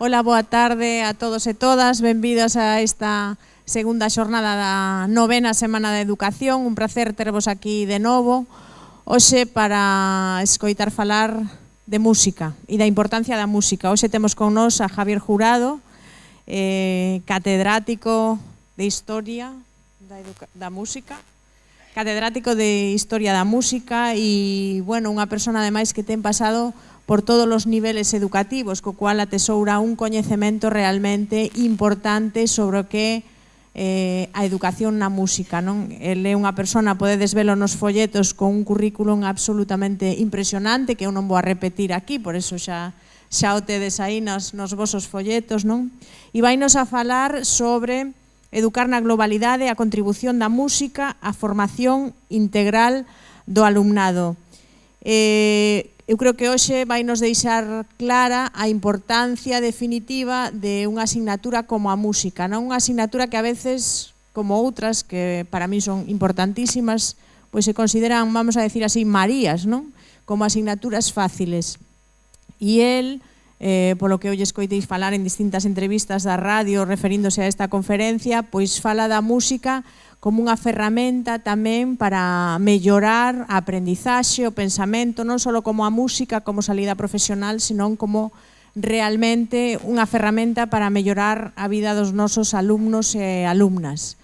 Ola, boa tarde a todos e todas, benvidas a esta segunda xornada da novena Semana de Educación. Un placer tervos aquí de novo, hoxe para escoitar falar de música e da importancia da música. Hoxe temos con nós a Javier Jurado, catedrático de Historia da Música, catedrático de Historia da Música e, bueno, unha persona ademais que ten pasado por todos os niveles educativos, co cual atesoura un coñecemento realmente importante sobre o que é a educación na música, non? El é unha persona, podedes velo nos folletos, con un currículum absolutamente impresionante, que eu non vou a repetir aquí, por eso xa o tedes aí nos vosos folletos, non? E vainos a falar sobre educar na globalidade, a contribución da música, a formación integral do alumnado. Eu creo que hoxe vai nos deixar clara a importancia definitiva de unha asignatura como a música, non? Unha asignatura que a veces, como outras, que para mí son importantísimas, pois se consideran, vamos a decir así, marías, non? Como asignaturas fáciles. E el, polo que hoxe escoiteis falar en distintas entrevistas da radio referíndose a esta conferencia, pois fala da música como unha ferramenta tamén para mellorar a aprendizaxe, o pensamento, non só como a música como salida profesional, senón como realmente unha ferramenta para mellorar a vida dos nosos alumnos e alumnas.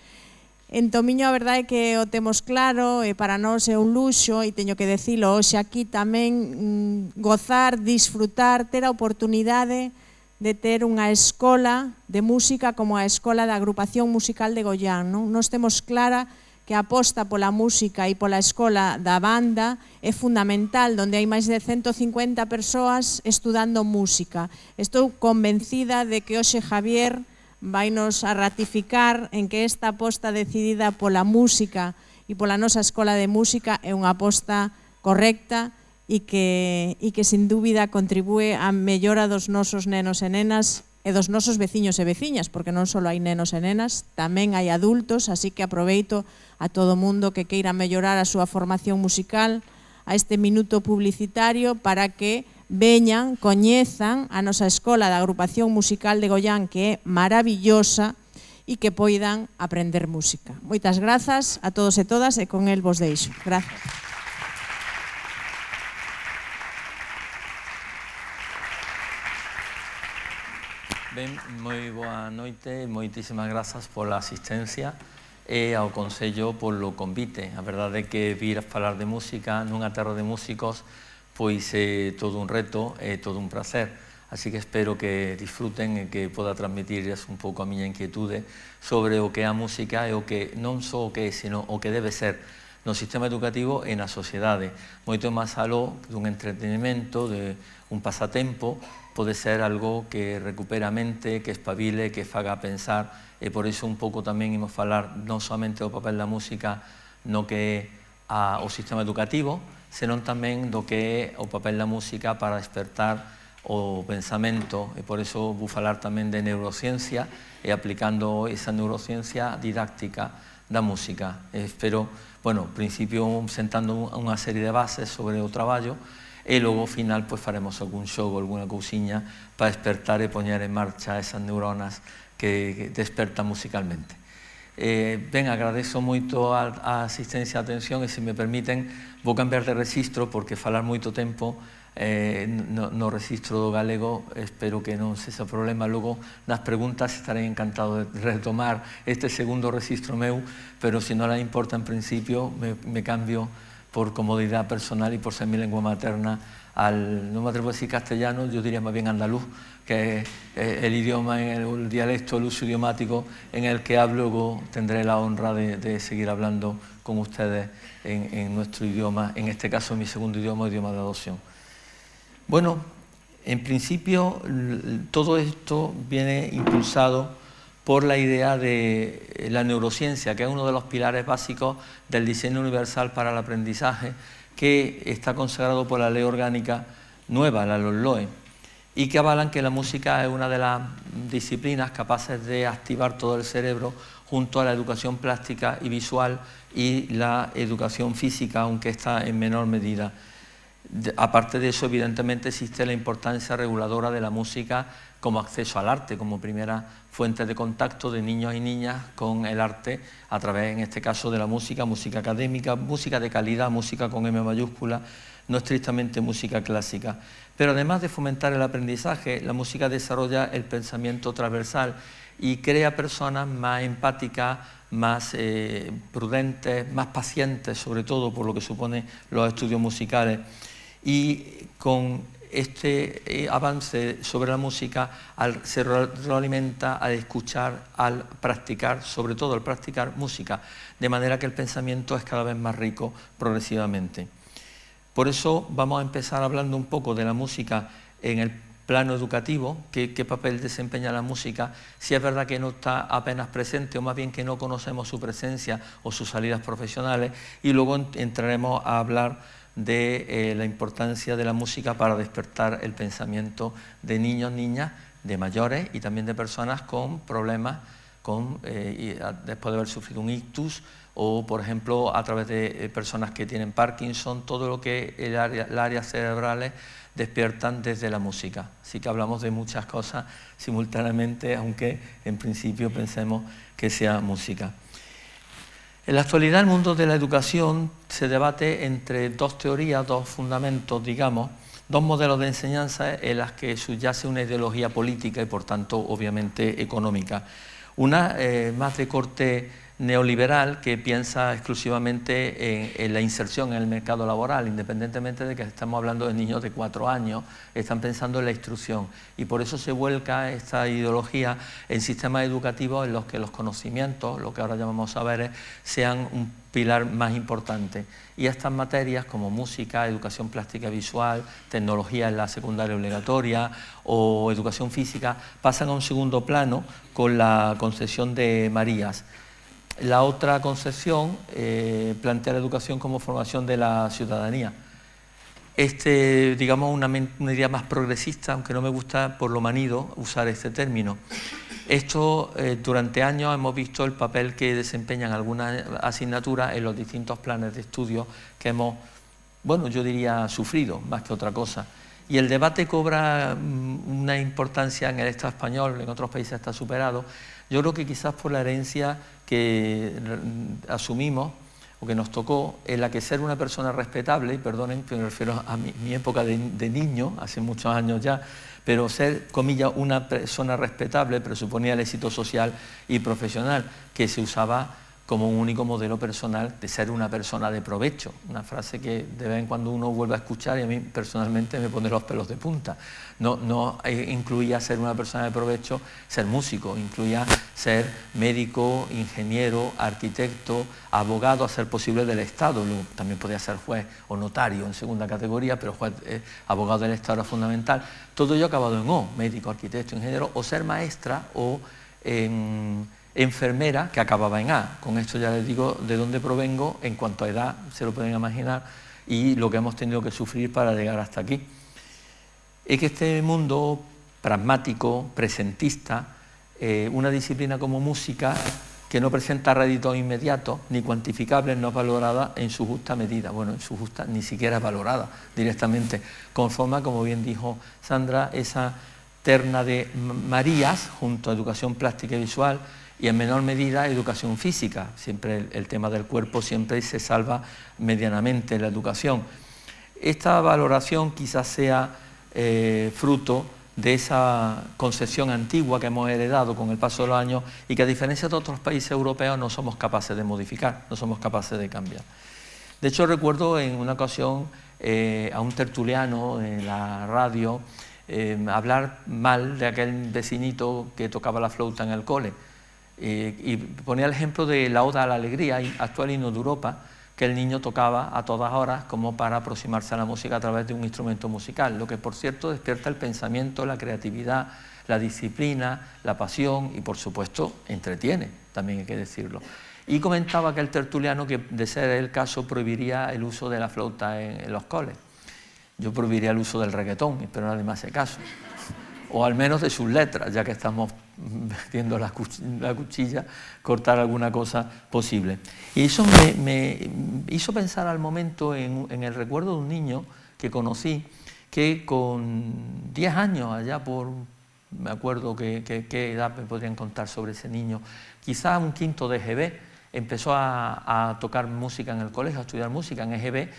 En Tomiño a verdade é que o temos claro, e para nós é un luxo, e teño que decilo hoxe aquí tamén, gozar, disfrutar, ter a oportunidade de ter unha escola de música como a Escola da Agrupación Musical de Goián, non? Nós temos clara que a aposta pola música e pola escola da banda é fundamental, onde hai máis de 150 persoas estudando música. Estou convencida de que hoxe Javier vainos a ratificar en que esta aposta decidida pola música e pola nosa escola de música é unha aposta correcta e que sin dúbida contribúe á mellora dos nosos nenos e nenas e dos nosos veciños e veciñas, porque non só hai nenos e nenas, tamén hai adultos, así que aproveito a todo mundo que queira mellorar a súa formación musical a este minuto publicitario para que veñan, coñezan a nosa escola da Agrupación Musical de Goián, que é maravillosa e que poidan aprender música. Moitas grazas a todos e todas e con el vos deixo. Grazas. Ben, moi boa noite, moitísimas grazas pola asistencia e ao Consello polo convite. A verdade é que vir a falar de música nunha terra de músicos pois é todo un reto, é todo un placer. Así que espero que disfruten e que poda transmitirles un pouco a miña inquietude sobre o que é a música e o que non só o que é, sino o que debe ser no sistema educativo e na sociedade. Moito máis aló dun entretenimento, de un pasatempo, pode ser algo que recupera a mente, que espabile, que faga pensar, e por iso un pouco tamén imos falar non somente do papel da música no que é o sistema educativo, senón tamén do que é o papel da música para despertar o pensamento, e por iso vou falar tamén de neurociencia e aplicando esa neurociencia didáctica da música. Espero, bueno, ao principio sentando unha serie de bases sobre o traballo, e logo ao final pois faremos algún xogo, alguna cousiña para despertar e poñer en marcha esas neuronas que despertan musicalmente. Ben, agradezo moito a asistencia e a atención e se me permiten vou cambiar de registro porque falar moito tempo no registro galego, espero que non sexa problema. Logo, nas preguntas estarei encantado de retomar este segundo registro meu, pero se non la importa en principio, me cambio por comodidad personal y por ser mi lengua materna no me atrevo a decir castellano, yo diría más bien andaluz, que es el idioma, el dialecto, el uso idiomático en el que hablo. Luego tendré la honra de seguir hablando con ustedes en nuestro idioma, en este caso mi segundo idioma, idioma de adopción. Bueno, en principio todo esto viene impulsado por la idea de la neurociencia, que es uno de los pilares básicos del diseño universal para el aprendizaje, que está consagrado por la ley orgánica nueva, la LOE, y que avalan que la música es una de las disciplinas capaces de activar todo el cerebro junto a la educación plástica y visual y la educación física, aunque está en menor medida. Aparte de eso, evidentemente, existe la importancia reguladora de la música como acceso al arte, como primera fuente de contacto de niños y niñas con el arte a través, en este caso, de la música, música académica, música de calidad, música con M mayúscula, no estrictamente música clásica. Pero además de fomentar el aprendizaje, la música desarrolla el pensamiento transversal y crea personas más empáticas, más prudentes, más pacientes, sobre todo por lo que supone los estudios musicales. Y con este avance sobre la música se retroalimenta al escuchar, al practicar, sobre todo al practicar música, de manera que el pensamiento es cada vez más rico progresivamente. Por eso vamos a empezar hablando un poco de la música en el plano educativo, qué papel desempeña la música, si es verdad que no está apenas presente o más bien que no conocemos su presencia o sus salidas profesionales, y luego entraremos a hablar de la importancia de la música para despertar el pensamiento de niños, niñas, de mayores y también de personas con problemas después de haber sufrido un ictus o, por ejemplo, a través de personas que tienen Parkinson, todo lo que las áreas cerebrales despiertan desde la música. Así que hablamos de muchas cosas simultáneamente, aunque en principio pensemos que sea música. En la actualidad, el mundo de la educación se debate entre dos teorías, dos fundamentos, digamos, dos modelos de enseñanza en las que subyace una ideología política y, por tanto, obviamente, económica. Una más de corte neoliberal, que piensa exclusivamente en la inserción en el mercado laboral, independientemente de que estamos hablando de niños de 4 años, están pensando en la instrucción, y por eso se vuelca esta ideología en sistemas educativos en los que los conocimientos, lo que ahora llamamos saberes, sean un pilar más importante, y estas materias como música, educación plástica y visual, tecnología en la secundaria obligatoria o educación física pasan a un segundo plano con la concesión de Marías. La otra concepción plantea la educación como formación de la ciudadanía. Digamos, una idea más progresista, aunque no me gusta por lo manido usar este término. Esto, durante años hemos visto el papel que desempeñan algunas asignaturas en los distintos planes de estudio que hemos, bueno, yo diría sufrido más que otra cosa. Y el debate cobra una importancia en el Estado español, en otros países está superado. Yo creo que quizás por la herencia que asumimos o que nos tocó, en la que ser una persona respetable, y perdonen, me refiero a mi época de niño, hace muchos años ya, pero ser, comillas, una persona respetable presuponía el éxito social y profesional, que se usaba como un único modelo personal de ser una persona de provecho, una frase que de vez en cuando uno vuelve a escuchar y a mí personalmente me pone los pelos de punta. No incluía ser una persona de provecho, ser músico, incluía ser médico, ingeniero, arquitecto, abogado, a ser posible del Estado. Luego, también podía ser juez o notario en segunda categoría, pero abogado del Estado era fundamental. Todo ello acabado en O, médico, arquitecto, ingeniero, o ser maestra o enfermera, que acababa en A. Con esto ya les digo de dónde provengo en cuanto a edad, se lo pueden imaginar, y lo que hemos tenido que sufrir para llegar hasta aquí. Es que este mundo pragmático, presentista, una disciplina como música, que no presenta réditos inmediatos ni cuantificables, no es valorada en su justa medida. Bueno, en su justa ni siquiera es valorada directamente. Conforma, como bien dijo Sandra, esa terna de Marías junto a educación plástica y visual, y en menor medida educación física. Siempre el tema del cuerpo siempre se salva medianamente en la educación. Esta valoración quizás sea fruto de esa concepción antigua que hemos heredado con el paso de los años y que, a diferencia de otros países europeos, no somos capaces de modificar, no somos capaces de cambiar. De hecho, recuerdo en una ocasión a un tertuliano en la radio hablar mal de aquel vecinito que tocaba la flauta en el cole, y ponía el ejemplo de la Oda a la Alegría, actual himno de Europa, que el niño tocaba a todas horas como para aproximarse a la música a través de un instrumento musical, lo que, por cierto, despierta el pensamiento, la creatividad, la disciplina, la pasión y, por supuesto, entretiene, también hay que decirlo. Y comentaba que el tertuliano, que de ser el caso, prohibiría el uso de la flauta en los coles. Yo prohibiría el uso del reggaetón, espero nadie me hace caso, o al menos de sus letras, ya que estamos metiendo la cuchilla, cortar alguna cosa posible. Y eso me hizo pensar al momento en el recuerdo de un niño que conocí, que con 10 años, allá por, me acuerdo qué edad me podrían contar sobre ese niño, quizá un quinto de EGB, empezó a tocar música en el colegio, a estudiar música en EGB.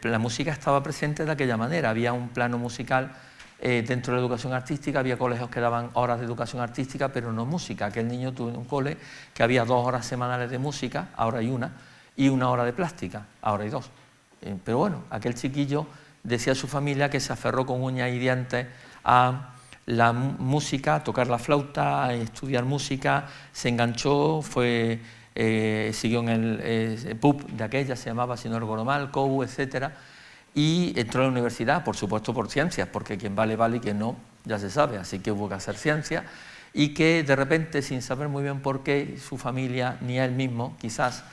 La música estaba presente de aquella manera, había un plano musical. Dentro de la educación artística había colegios que daban horas de educación artística, pero no música. Aquel niño tuvo un cole que había 2 horas semanales de música, ahora hay una, y 1 hora de plástica, ahora hay 2. Pero bueno, aquel chiquillo, decía su familia, que se aferró con uñas y dientes a la música, a tocar la flauta, a estudiar música, se enganchó, siguió en el pub de aquella, se llamaba, si no recuerdo mal, COU, etcétera, y entró a la universidad, por supuesto por ciencias, porque quien vale, vale y quien no, ya se sabe, así que hubo que hacer ciencia, y que de repente, sin saber muy bien por qué, su familia, ni él mismo, quizás,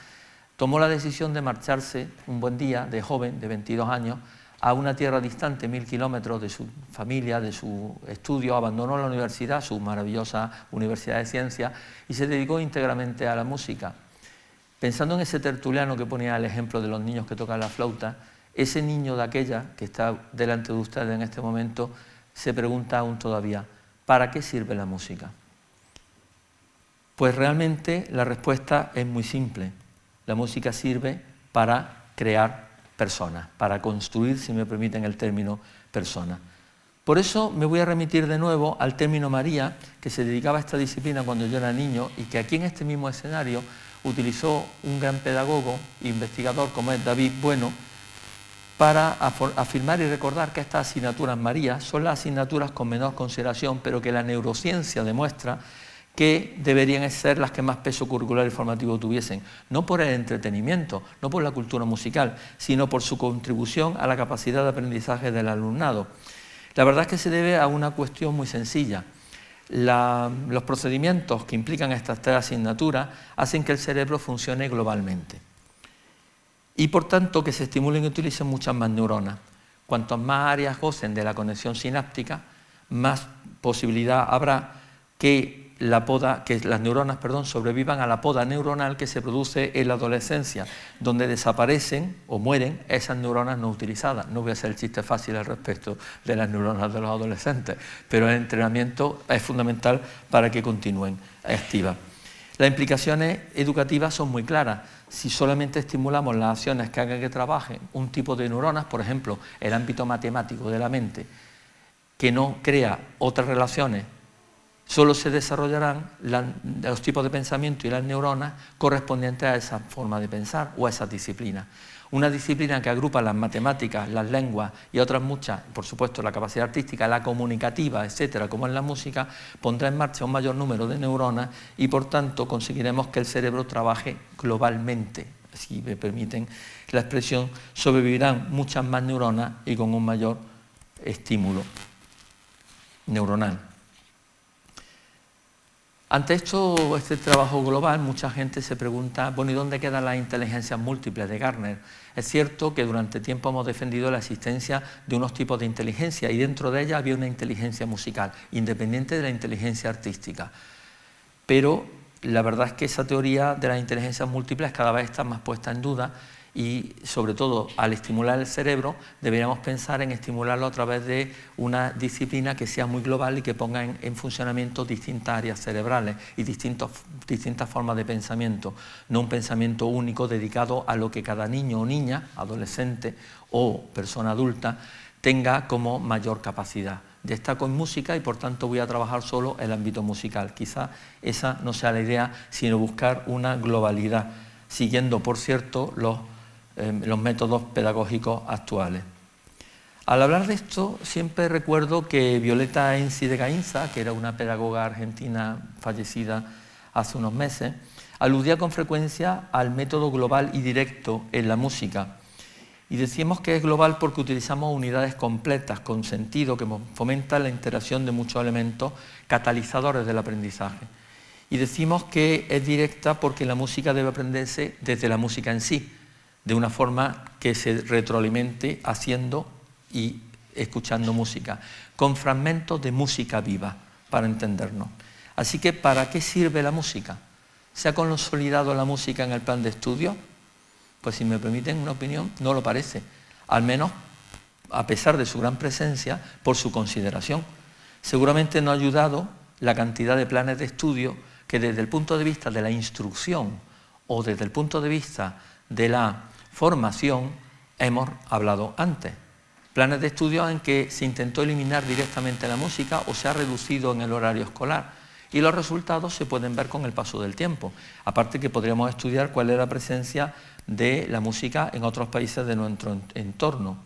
tomó la decisión de marcharse un buen día, de joven, de 22 años, a una tierra distante, 1000 kilómetros de su familia, de su estudio, abandonó la universidad, su maravillosa Universidad de Ciencias, y se dedicó íntegramente a la música. Pensando en ese tertuliano que ponía el ejemplo de los niños que tocan la flauta, ese niño de aquella que está delante de ustedes en este momento se pregunta aún todavía, ¿para qué sirve la música? Pues realmente la respuesta es muy simple. La música sirve para crear personas, para construir, si me permiten el término, personas. Por eso me voy a remitir de nuevo al término María, que se dedicaba a esta disciplina cuando yo era niño y que aquí en este mismo escenario utilizó un gran pedagogo, investigador como es David Bueno, para afirmar y recordar que estas asignaturas María son las asignaturas con menor consideración, pero que la neurociencia demuestra que deberían ser las que más peso curricular y formativo tuviesen, no por el entretenimiento, no por la cultura musical, sino por su contribución a la capacidad de aprendizaje del alumnado. La verdad es que se debe a una cuestión muy sencilla. Los procedimientos que implican estas 3 asignaturas hacen que el cerebro funcione globalmente y, por tanto, que se estimulen y utilicen muchas más neuronas. Cuantas más áreas gocen de la conexión sináptica, más posibilidad habrá que las neuronas sobrevivan a la poda neuronal que se produce en la adolescencia, donde desaparecen o mueren esas neuronas no utilizadas. No voy a hacer el chiste fácil al respecto de las neuronas de los adolescentes, pero el entrenamiento es fundamental para que continúen activas. Las implicaciones educativas son muy claras. Si solamente estimulamos las acciones que hagan que trabajen un tipo de neuronas, por ejemplo, el ámbito matemático de la mente, que no crea otras relaciones, solo se desarrollarán los tipos de pensamiento y las neuronas correspondientes a esa forma de pensar o a esa disciplina. Una disciplina que agrupa las matemáticas, las lenguas y otras muchas, por supuesto la capacidad artística, la comunicativa, etcétera, como en la música, pondrá en marcha un mayor número de neuronas y, por tanto, conseguiremos que el cerebro trabaje globalmente. Si me permiten la expresión, sobrevivirán muchas más neuronas y con un mayor estímulo neuronal. Ante este trabajo global, mucha gente se pregunta, bueno, ¿y dónde quedan las inteligencias múltiples de Gardner? Es cierto que durante tiempo hemos defendido la existencia de unos tipos de inteligencia y dentro de ella había una inteligencia musical, independiente de la inteligencia artística. Pero la verdad es que esa teoría de las inteligencias múltiples cada vez está más puesta en duda y sobre todo al estimular el cerebro deberíamos pensar en estimularlo a través de una disciplina que sea muy global y que ponga en funcionamiento distintas áreas cerebrales y distintas formas de pensamiento, no un pensamiento único dedicado a lo que cada niño o niña, adolescente o persona adulta tenga como mayor capacidad. Destaco en música y por tanto voy a trabajar solo el ámbito musical. Quizá esa no sea la idea, sino buscar una globalidad, siguiendo, por cierto, los métodos pedagógicos actuales. Al hablar de esto, siempre recuerdo que Violeta Enzi de Gainza, que era una pedagoga argentina fallecida hace unos meses, aludía con frecuencia al método global y directo en la música. Y decimos que es global porque utilizamos unidades completas, con sentido, que fomentan la interacción de muchos elementos catalizadores del aprendizaje. Y decimos que es directa porque la música debe aprenderse desde la música en sí, de una forma que se retroalimente haciendo y escuchando música, con fragmentos de música viva, para entendernos. Así que, ¿para qué sirve la música? ¿Se ha consolidado la música en el plan de estudio? Pues si me permiten una opinión, no lo parece, al menos a pesar de su gran presencia, por su consideración. Seguramente no ha ayudado la cantidad de planes de estudio que desde el punto de vista de la instrucción o desde el punto de vista de la formación hemos hablado antes. Planes de estudio en que se intentó eliminar directamente la música o se ha reducido en el horario escolar. Y los resultados se pueden ver con el paso del tiempo. Aparte que podríamos estudiar cuál es la presencia de la música en otros países de nuestro entorno.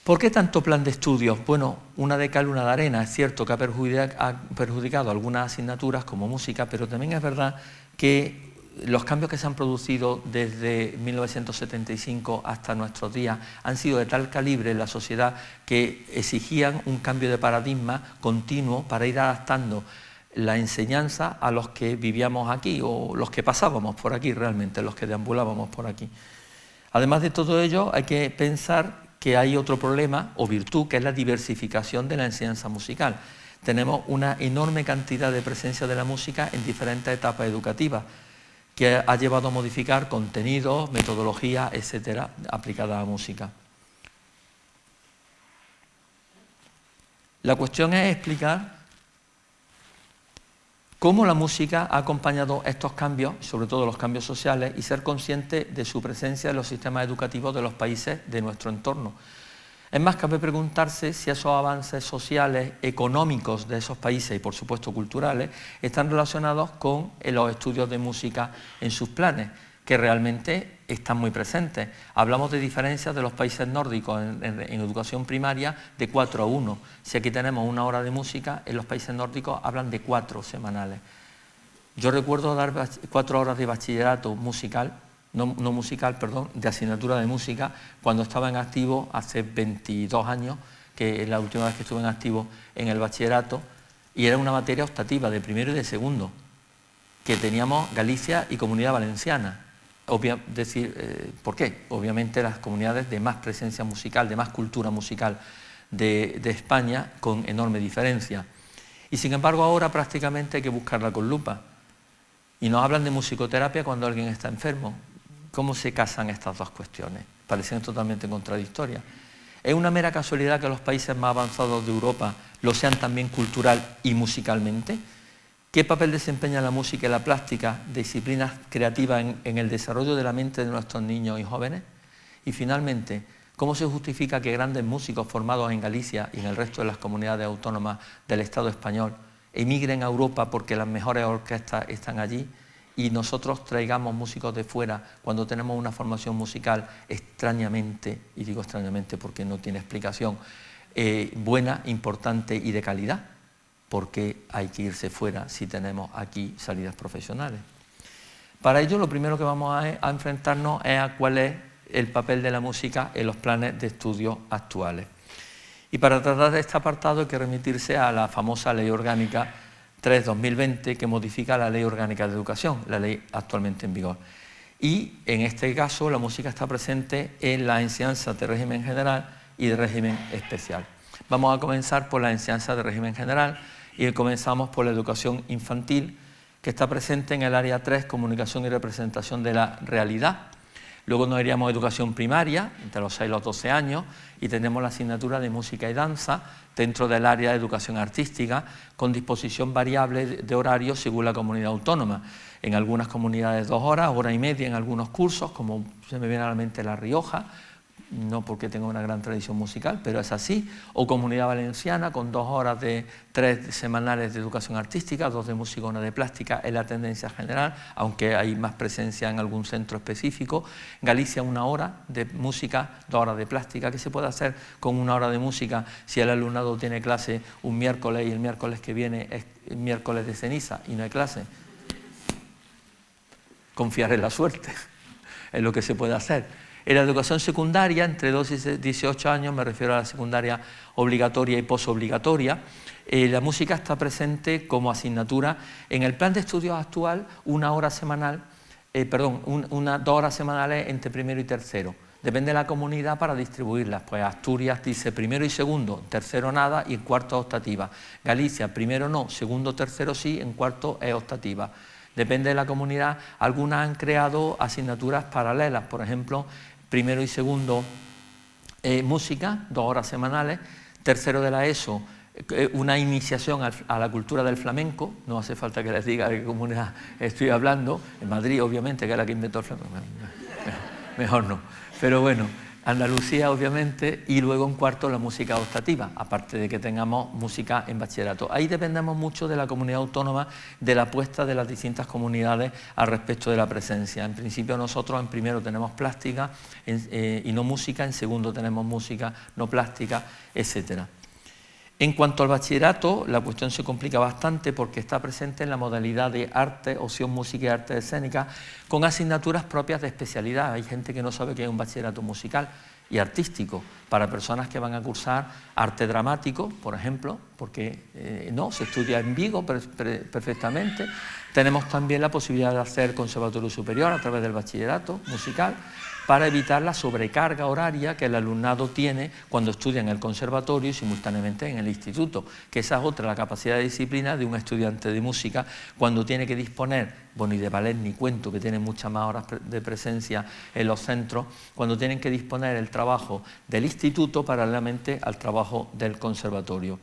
¿Por qué tanto plan de estudios? Bueno, una de cal, una de arena. Es cierto que ha perjudicado algunas asignaturas como música, pero también es verdad que los cambios que se han producido desde 1975 hasta nuestros días han sido de tal calibre en la sociedad que exigían un cambio de paradigma continuo para ir adaptando la enseñanza a los que vivíamos aquí o los que pasábamos por aquí realmente, los que deambulábamos por aquí. Además de todo ello, hay que pensar que hay otro problema o virtud, que es la diversificación de la enseñanza musical. Tenemos una enorme cantidad de presencia de la música en diferentes etapas educativas, que ha llevado a modificar contenidos, metodología, etcétera, aplicada a música. La cuestión es explicar cómo la música ha acompañado estos cambios, sobre todo los cambios sociales, y ser consciente de su presencia en los sistemas educativos de los países de nuestro entorno. Es más, cabe preguntarse si esos avances sociales, económicos de esos países y, por supuesto, culturales, están relacionados con los estudios de música en sus planes, que realmente están muy presentes. Hablamos de diferencias de los países nórdicos en educación primaria de 4:1. Si aquí tenemos 1 hora de música, en los países nórdicos hablan de 4 semanales. Yo recuerdo dar 4 horas de bachillerato musical, de asignatura de música, cuando estaba en activo hace 22 años, que es la última vez que estuve en activo en el bachillerato, y era una materia optativa de primero y de segundo, que teníamos Galicia y Comunidad Valenciana. ¿Por qué? Obviamente las comunidades de más presencia musical, de más cultura musical de España, con enorme diferencia. Y sin embargo ahora prácticamente hay que buscarla con lupa. Y nos hablan de musicoterapia cuando alguien está enfermo. ¿Cómo se casan estas dos cuestiones? Parecen totalmente contradictorias. ¿Es una mera casualidad que los países más avanzados de Europa lo sean también cultural y musicalmente? ¿Qué papel desempeña la música y la plástica, disciplinas creativas en el desarrollo de la mente de nuestros niños y jóvenes? Y finalmente, ¿cómo se justifica que grandes músicos formados en Galicia y en el resto de las comunidades autónomas del Estado español emigren a Europa porque las mejores orquestas están allí y nosotros traigamos músicos de fuera cuando tenemos una formación musical extrañamente, y digo extrañamente porque no tiene explicación, buena, importante y de calidad? Porque hay que irse fuera si tenemos aquí salidas profesionales. Para ello, lo primero que vamos a enfrentarnos es a cuál es el papel de la música en los planes de estudio actuales. Y para tratar de este apartado hay que remitirse a la famosa Ley Orgánica 3/2020, que modifica la Ley Orgánica de Educación, la ley actualmente en vigor. Y en este caso la música está presente en la enseñanza de régimen general y de régimen especial. Vamos a comenzar por la enseñanza de régimen general y comenzamos por la educación infantil, que está presente en el área 3, comunicación y representación de la realidad. Luego nos iríamos a educación primaria, entre los 6 y los 12 años, y tenemos la asignatura de música y danza dentro del área de educación artística, con disposición variable de horario según la comunidad autónoma. En algunas comunidades 2 horas, hora y media en algunos cursos, como se me viene a la mente La Rioja, no porque tenga una gran tradición musical, pero es así, o Comunidad Valenciana con 2 horas de 3 semanales de educación artística, 2 de música, 1 de plástica, es la tendencia general, aunque hay más presencia en algún centro específico. Galicia 1 hora de música, 2 horas de plástica. ¿Qué se puede hacer con 1 hora de música si el alumnado tiene clase un miércoles y el miércoles que viene es el miércoles de ceniza y no hay clase? Confiar en la suerte, es lo que se puede hacer. En la educación secundaria, entre 12 y 18 años, me refiero a la secundaria obligatoria y posobligatoria, la música está presente como asignatura en el plan de estudios actual, 1 hora semanal, 2 horas semanales entre primero y tercero. Depende de la comunidad para distribuirlas. Pues Asturias dice primero y segundo, tercero nada y en cuarto optativa. Galicia, primero no, segundo, tercero sí, en cuarto es optativa. Depende de la comunidad, algunas han creado asignaturas paralelas, por ejemplo, primero y segundo música, 2 horas semanales, tercero de la ESO, una iniciación a la cultura del flamenco, no hace falta que les diga de qué comunidad estoy hablando, en Madrid obviamente, que es la que inventó el flamenco, mejor no, pero bueno, Andalucía obviamente, y luego en cuarto la música optativa, aparte de que tengamos música en bachillerato. Ahí dependemos mucho de la comunidad autónoma, de la apuesta de las distintas comunidades al respecto de la presencia. En principio nosotros en primero tenemos plástica y no música, en segundo tenemos música, no plástica, etcétera. En cuanto al bachillerato, la cuestión se complica bastante porque está presente en la modalidad de arte, opción música y artes escénicas, con asignaturas propias de especialidad. Hay gente que no sabe que hay un bachillerato musical y artístico para personas que van a cursar arte dramático, por ejemplo, porque no, se estudia en Vigo perfectamente. Tenemos también la posibilidad de hacer conservatorio superior a través del bachillerato musical, para evitar la sobrecarga horaria que el alumnado tiene cuando estudia en el conservatorio y simultáneamente en el instituto, que esa es otra, la capacidad de disciplina de un estudiante de música cuando tiene que disponer, bueno, y de ballet ni cuento, que tiene muchas más horas de presencia en los centros, cuando tienen que disponer el trabajo del instituto paralelamente al trabajo del conservatorio.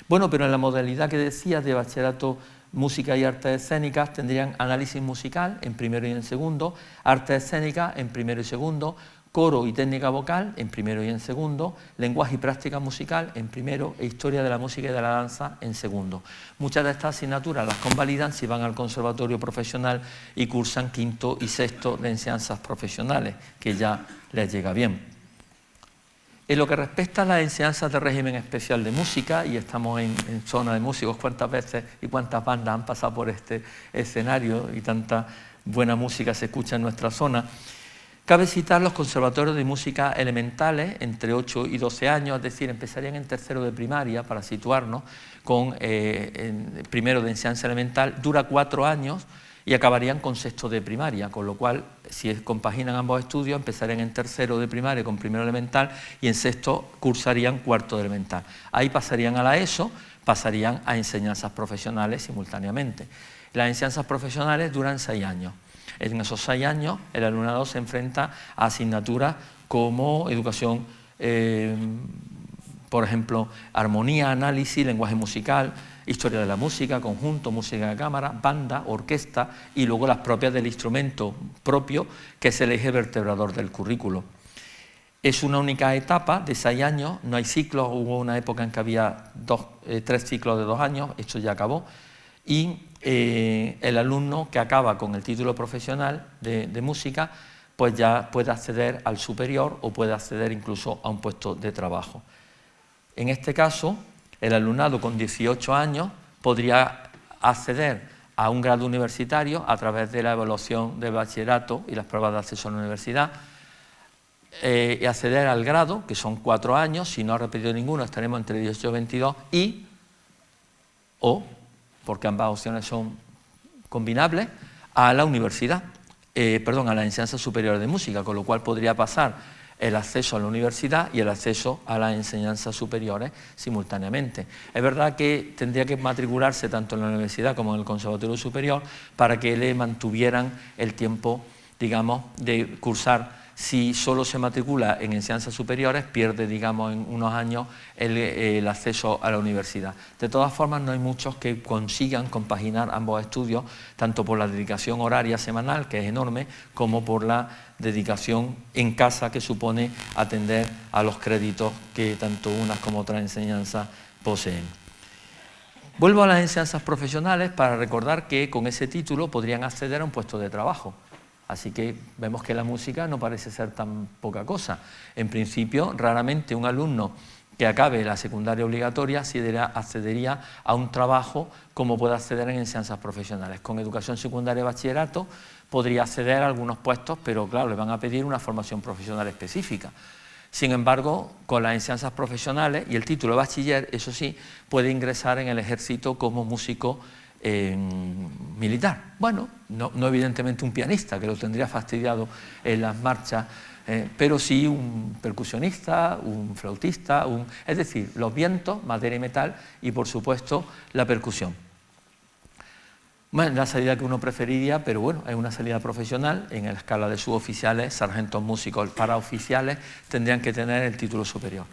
Bueno, pero en la modalidad que decía de bachillerato música y artes escénicas tendrían análisis musical en primero y en segundo, artes escénicas en primero y segundo, coro y técnica vocal en primero y en segundo, lenguaje y práctica musical en primero e historia de la música y de la danza en segundo. Muchas de estas asignaturas las convalidan si van al conservatorio profesional y cursan quinto y sexto de enseñanzas profesionales, que ya les llega bien. En lo que respecta a las enseñanzas de régimen especial de música, y estamos en zona de músicos, cuántas veces y cuántas bandas han pasado por este escenario y tanta buena música se escucha en nuestra zona, cabe citar los conservatorios de música elementales entre 8 y 12 años, es decir, empezarían en tercero de primaria para situarnos, con primero de enseñanza elemental, dura 4 años, y acabarían con sexto de primaria, con lo cual, si compaginan ambos estudios, empezarían en tercero de primaria con primero elemental y en sexto cursarían cuarto de elemental. Ahí pasarían a la ESO, pasarían a enseñanzas profesionales simultáneamente. Las enseñanzas profesionales duran 6 años. En esos 6 años el alumnado se enfrenta a asignaturas como educación, por ejemplo, armonía, análisis, lenguaje musical, historia de la música, conjunto, música de cámara, banda, orquesta y luego las propias del instrumento propio, que es el eje vertebrador del currículo. Es una única etapa de 6 años, no hay ciclos, hubo una época en que había 3 ciclos de 2 años, esto ya acabó, y el alumno que acaba con el título profesional de música, pues ya puede acceder al superior o puede acceder incluso a un puesto de trabajo. En este caso, el alumnado con 18 años podría acceder a un grado universitario a través de la evaluación de bachillerato y las pruebas de acceso a la universidad, y acceder al grado, que son 4 años, si no ha repetido ninguno estaremos entre 18 y 22, o, porque ambas opciones son combinables, a la universidad, a la enseñanza superior de música, con lo cual podría pasar el acceso a la universidad y el acceso a las enseñanzas superiores simultáneamente. Es verdad que tendría que matricularse tanto en la universidad como en el Conservatorio Superior para que le mantuvieran el tiempo, digamos, de cursar. Si solo se matricula en enseñanzas superiores, pierde, digamos, en unos años el acceso a la universidad. De todas formas, no hay muchos que consigan compaginar ambos estudios, tanto por la dedicación horaria semanal, que es enorme, como por la dedicación en casa, que supone atender a los créditos que tanto unas como otras enseñanzas poseen. Vuelvo a las enseñanzas profesionales para recordar que con ese título podrían acceder a un puesto de trabajo. Así que vemos que la música no parece ser tan poca cosa. En principio, raramente un alumno que acabe la secundaria obligatoria accedería a un trabajo como puede acceder en enseñanzas profesionales. Con educación secundaria y bachillerato podría acceder a algunos puestos, pero claro, le van a pedir una formación profesional específica. Sin embargo, con las enseñanzas profesionales y el título de bachiller, eso sí, puede ingresar en el ejército como músico militar. Bueno, no evidentemente un pianista, que lo tendría fastidiado en las marchas, pero sí un percusionista, un flautista, es decir, los vientos, madera y metal, y por supuesto la percusión. Bueno, la salida que uno preferiría, pero bueno, es una salida profesional. En la escala de suboficiales, sargentos músicos, paraoficiales tendrían que tener el título superior.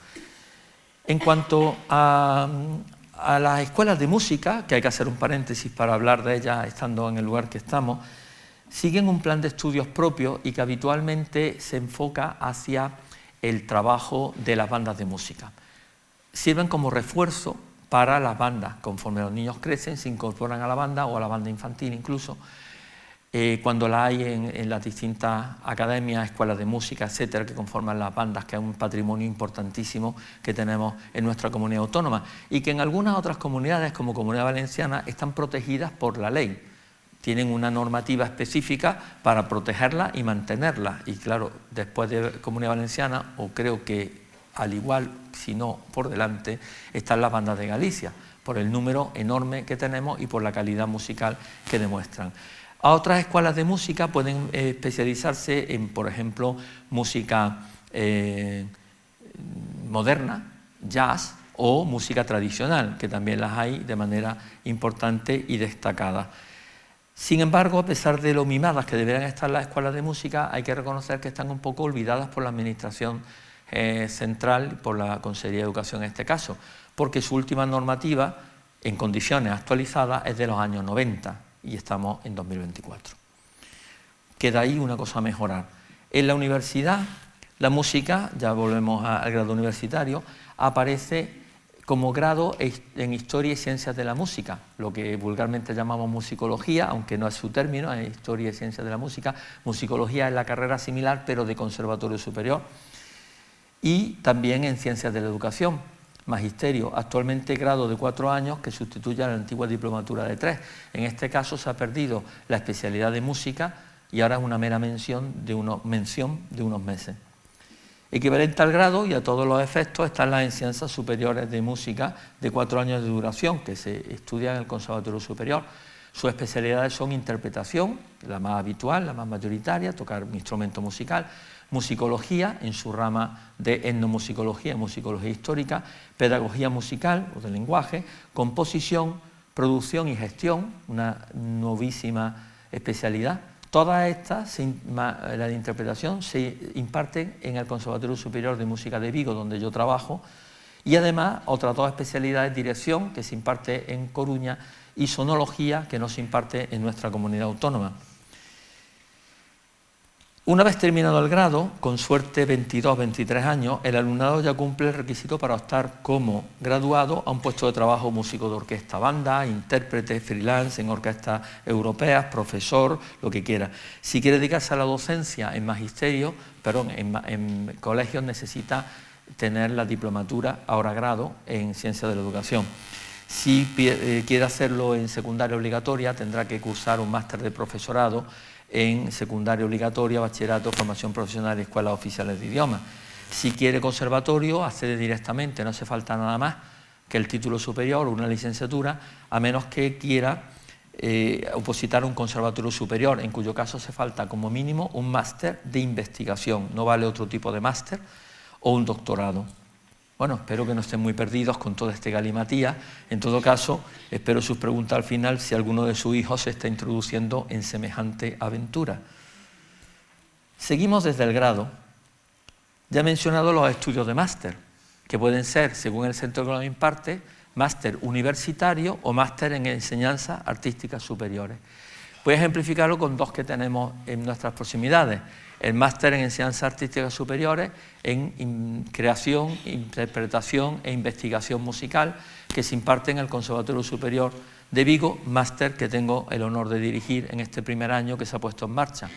En cuanto a las escuelas de música, que hay que hacer un paréntesis para hablar de ellas estando en el lugar que estamos, siguen un plan de estudios propio y que habitualmente se enfoca hacia el trabajo de las bandas de música. Sirven como refuerzo para las bandas. Conforme los niños crecen, se incorporan a la banda o a la banda infantil incluso, cuando la hay en las distintas academias, escuelas de música, etcétera, que conforman las bandas, que es un patrimonio importantísimo que tenemos en nuestra comunidad autónoma y que en algunas otras comunidades, como Comunidad Valenciana, están protegidas por la ley. Tienen una normativa específica para protegerla y mantenerla. Y claro, después de Comunidad Valenciana, o creo que al igual, si no por delante, están las bandas de Galicia, por el número enorme que tenemos y por la calidad musical que demuestran. A otras escuelas de música pueden especializarse en, por ejemplo, música moderna, jazz o música tradicional, que también las hay de manera importante y destacada. Sin embargo, a pesar de lo mimadas que deberían estar las escuelas de música, hay que reconocer que están un poco olvidadas por la Administración central, por la Consejería de Educación en este caso, porque su última normativa, en condiciones actualizadas, es de los años 90. Y estamos en 2024. Queda ahí una cosa a mejorar. En la universidad, la música, ya volvemos al grado universitario, aparece como grado en Historia y Ciencias de la Música, lo que vulgarmente llamamos musicología, aunque no es su término, es Historia y Ciencias de la Música. Musicología es la carrera similar, pero de conservatorio superior. Y también en Ciencias de la Educación. Magisterio, actualmente grado de 4 años que sustituye a la antigua diplomatura de 3. En este caso se ha perdido la especialidad de música y ahora es una mera mención de unos meses. Equivalente al grado y a todos los efectos están las enseñanzas superiores de música de 4 años de duración que se estudian en el Conservatorio Superior. Sus especialidades son interpretación, la más habitual, la más mayoritaria, tocar un instrumento musical, musicología en su rama de etnomusicología, musicología histórica, pedagogía musical o de lenguaje, composición, producción y gestión, una novísima especialidad. Todas estas, la de interpretación, se imparten en el Conservatorio Superior de Música de Vigo, donde yo trabajo, y además otras 2 especialidades, dirección, que se imparte en Coruña, y sonología, que no se imparte en nuestra comunidad autónoma. Una vez terminado el grado, con suerte 22, 23 años, el alumnado ya cumple el requisito para optar como graduado a un puesto de trabajo músico de orquesta, banda, intérprete, freelance en orquestas europeas, profesor, lo que quiera. Si quiere dedicarse a la docencia en magisterio, en colegios necesita tener la diplomatura, ahora grado, en Ciencias de la Educación. Si quiere hacerlo en secundaria obligatoria, tendrá que cursar un máster de profesorado en secundaria obligatoria, bachillerato, formación profesional y escuelas oficiales de idiomas. Si quiere conservatorio, accede directamente, no hace falta nada más que el título superior o una licenciatura, a menos que quiera opositar a un conservatorio superior, en cuyo caso hace falta como mínimo un máster de investigación, no vale otro tipo de máster, o un doctorado. Bueno, espero que no estén muy perdidos con todo este galimatía. En todo caso, espero sus preguntas al final si alguno de sus hijos se está introduciendo en semejante aventura. Seguimos desde el grado. Ya he mencionado los estudios de máster, que pueden ser, según el centro que los imparte, máster universitario o máster en enseñanzas artísticas superiores. Voy a ejemplificarlo con dos que tenemos en nuestras proximidades. El máster en enseñanzas artísticas superiores en creación, interpretación e investigación musical que se imparte en el Conservatorio Superior de Vigo, máster que tengo el honor de dirigir en este primer año que se ha puesto en marcha.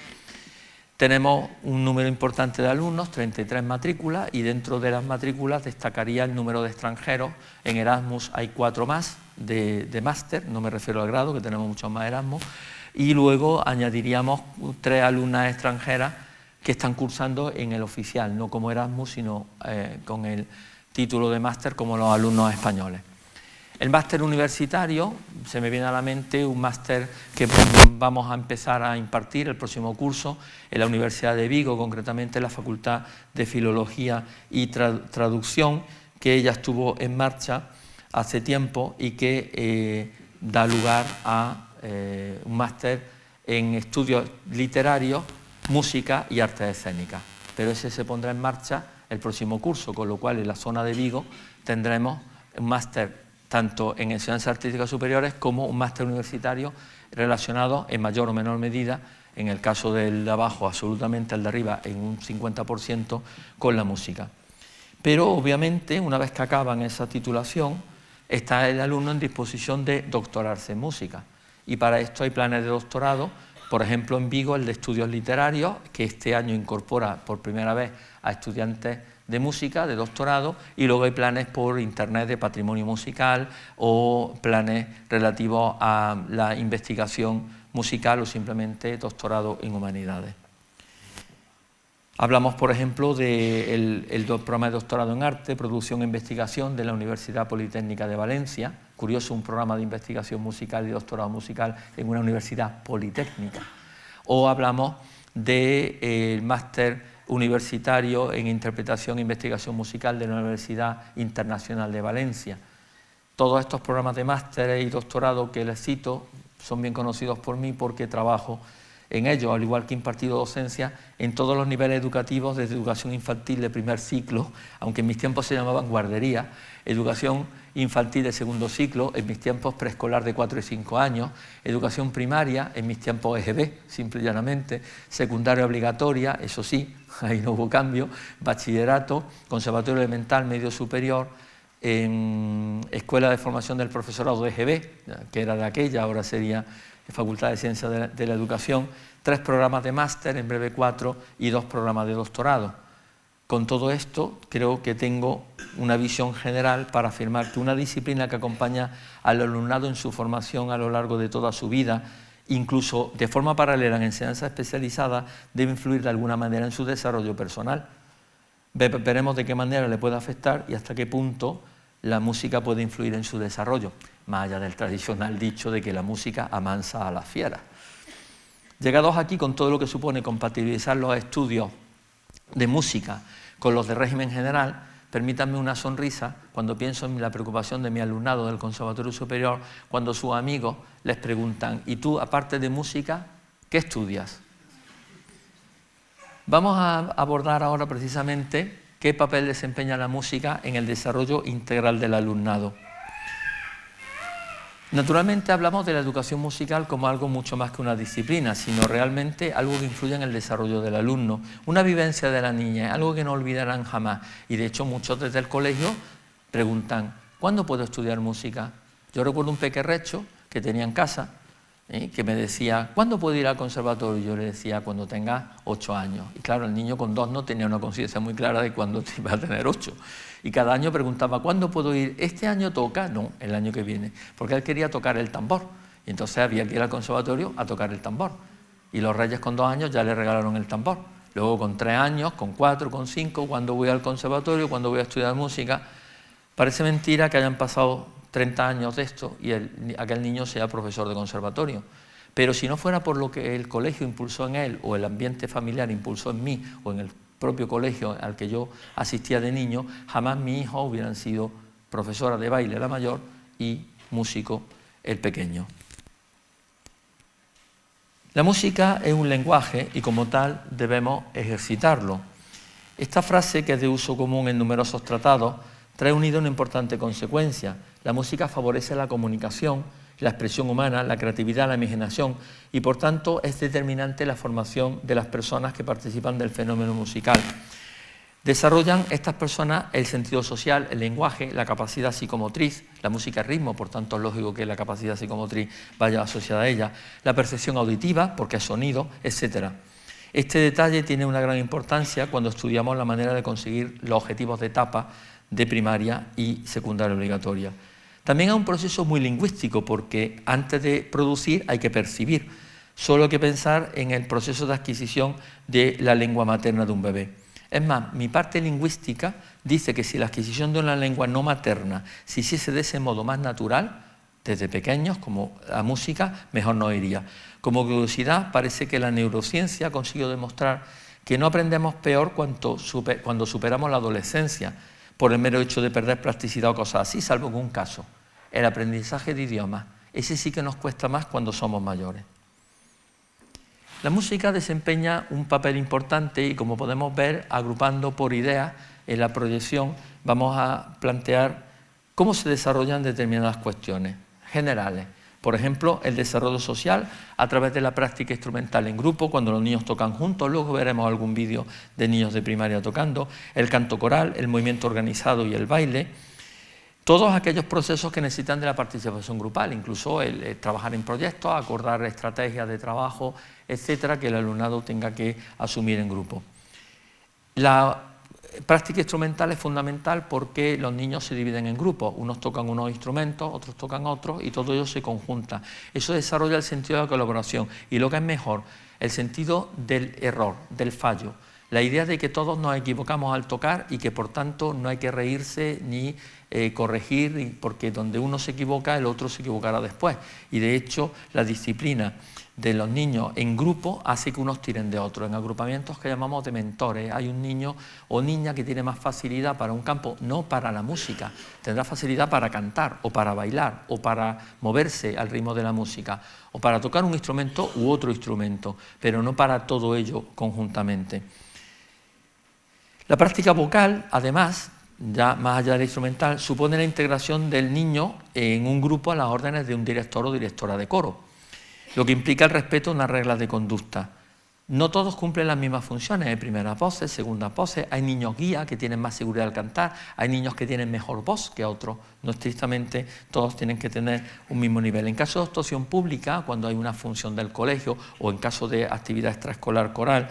Tenemos un número importante de alumnos, 33 matrículas, y dentro de las matrículas destacaría el número de extranjeros. En Erasmus hay 4 más de máster, no me refiero al grado, que tenemos muchos más Erasmus, y luego añadiríamos 3 alumnas extranjeras que están cursando en el oficial, no como Erasmus, sino con el título de máster como los alumnos españoles. El máster universitario, se me viene a la mente un máster que vamos a empezar a impartir el próximo curso en la Universidad de Vigo, concretamente en la Facultad de Filología y Traducción, que ya estuvo en marcha hace tiempo y que da lugar a un máster en estudios literarios, música y artes escénicas. Pero ese se pondrá en marcha el próximo curso, con lo cual en la zona de Vigo tendremos un máster tanto en enseñanzas artísticas superiores como un máster universitario relacionado en mayor o menor medida, en el caso del de abajo absolutamente, el de arriba en un 50%, con la música. Pero obviamente una vez que acaban esa titulación está el alumno en disposición de doctorarse en música, y para esto hay planes de doctorado. Por ejemplo, en Vigo el de estudios literarios, que este año incorpora por primera vez a estudiantes de música, de doctorado, y luego hay planes por internet de patrimonio musical o planes relativos a la investigación musical o simplemente doctorado en humanidades. Hablamos, por ejemplo, del programa de doctorado en arte, producción e investigación de la Universidad Politécnica de Valencia. Curioso, un programa de investigación musical y doctorado musical en una universidad politécnica. O hablamos del máster universitario en interpretación e investigación musical de la Universidad Internacional de Valencia. Todos estos programas de máster y doctorado que les cito son bien conocidos por mí porque trabajo en ellos, al igual que he impartido docencia en todos los niveles educativos, desde educación infantil de primer ciclo, aunque en mis tiempos se llamaban guardería, educación infantil de segundo ciclo, en mis tiempos preescolar de 4 y 5 años, educación primaria, en mis tiempos EGB, simple y llanamente, secundaria obligatoria, eso sí, ahí no hubo cambio, bachillerato, conservatorio elemental, medio superior, en escuela de formación del profesorado de EGB, que era de aquella, ahora sería Facultad de Ciencias de la Educación, 3 programas de máster, en breve 4, y 2 programas de doctorado. Con todo esto, creo que tengo una visión general para afirmar que una disciplina que acompaña al alumnado en su formación a lo largo de toda su vida, incluso de forma paralela en enseñanza especializada, debe influir de alguna manera en su desarrollo personal. Veremos de qué manera le puede afectar y hasta qué punto la música puede influir en su desarrollo, más allá del tradicional dicho de que la música amansa a las fieras. Llegados aquí, con todo lo que supone compatibilizar los estudios de música con los de régimen general, permítanme una sonrisa cuando pienso en la preocupación de mi alumnado del Conservatorio Superior, cuando sus amigos les preguntan: ¿y tú, aparte de música, qué estudias? Vamos a abordar ahora precisamente qué papel desempeña la música en el desarrollo integral del alumnado. Naturalmente hablamos de la educación musical como algo mucho más que una disciplina, sino realmente algo que influye en el desarrollo del alumno, una vivencia de la niña, algo que no olvidarán jamás. Y de hecho muchos desde el colegio preguntan: ¿cuándo puedo estudiar música? Yo recuerdo un pequerrecho que tenía en casa, que me decía: ¿cuándo puedo ir al conservatorio? Y yo le decía: cuando tenga 8 años. Y claro, el niño con 2 no tenía una conciencia muy clara de cuándo iba a tener 8. Y cada año preguntaba: ¿cuándo puedo ir? ¿Este año toca? No, el año que viene. Porque él quería tocar el tambor. Y entonces había que ir al conservatorio a tocar el tambor. Y los reyes con 2 años ya le regalaron el tambor. Luego con 3 años, con 4, con 5, ¿cuándo voy al conservatorio? ¿Cuándo voy a estudiar música? Parece mentira que hayan pasado 30 años de esto y aquel niño sea profesor de conservatorio. Pero si no fuera por lo que el colegio impulsó en él o el ambiente familiar impulsó en mí o en el propio colegio al que yo asistía de niño, jamás mis hijos hubieran sido profesora de baile la mayor y músico el pequeño. La música es un lenguaje y como tal debemos ejercitarlo. Esta frase, que es de uso común en numerosos tratados, trae unida una importante consecuencia. La música favorece la comunicación, la expresión humana, la creatividad, la imaginación y por tanto es determinante la formación de las personas que participan del fenómeno musical. Desarrollan estas personas el sentido social, el lenguaje, la capacidad psicomotriz, la música es ritmo, por tanto es lógico que la capacidad psicomotriz vaya asociada a ella, la percepción auditiva, porque es sonido, etc. Este detalle tiene una gran importancia cuando estudiamos la manera de conseguir los objetivos de etapa de primaria y secundaria obligatoria. También es un proceso muy lingüístico porque antes de producir hay que percibir. Solo hay que pensar en el proceso de adquisición de la lengua materna de un bebé. Es más, mi parte lingüística dice que si la adquisición de una lengua no materna se hiciese de ese modo más natural, desde pequeños, como la música, mejor no iría. Como curiosidad, parece que la neurociencia ha conseguido demostrar que no aprendemos peor cuando superamos la adolescencia, por el mero hecho de perder plasticidad o cosas así, salvo en un caso, el aprendizaje de idiomas. Ese sí que nos cuesta más cuando somos mayores. La música desempeña un papel importante y, como podemos ver, agrupando por ideas en la proyección, vamos a plantear cómo se desarrollan determinadas cuestiones generales. Por ejemplo, el desarrollo social a través de la práctica instrumental en grupo, cuando los niños tocan juntos, luego veremos algún vídeo de niños de primaria tocando, el canto coral, el movimiento organizado y el baile, todos aquellos procesos que necesitan de la participación grupal, incluso el trabajar en proyectos, acordar estrategias de trabajo, etcétera, que el alumnado tenga que asumir en grupo. La práctica instrumental es fundamental porque los niños se dividen en grupos, unos tocan unos instrumentos, otros tocan otros y todo ello se conjunta. Eso desarrolla el sentido de la colaboración y lo que es mejor, el sentido del error, del fallo. La idea de que todos nos equivocamos al tocar y que por tanto no hay que reírse ni corregir, porque donde uno se equivoca el otro se equivocará después. Y de hecho la disciplina de los niños en grupo hace que unos tiren de otros. En agrupamientos que llamamos de mentores, hay un niño o niña que tiene más facilidad para un campo, no para la música, tendrá facilidad para cantar o para bailar o para moverse al ritmo de la música o para tocar un instrumento u otro instrumento, pero no para todo ello conjuntamente. La práctica vocal, además, ya más allá del instrumental, supone la integración del niño en un grupo a las órdenes de un director o directora de coro, lo que implica el respeto a unas reglas de conducta. No todos cumplen las mismas funciones, hay primeras voces, segundas voces, hay niños guía que tienen más seguridad al cantar, hay niños que tienen mejor voz que otros, no estrictamente todos tienen que tener un mismo nivel. En caso de actuación pública, cuando hay una función del colegio o en caso de actividad extraescolar coral,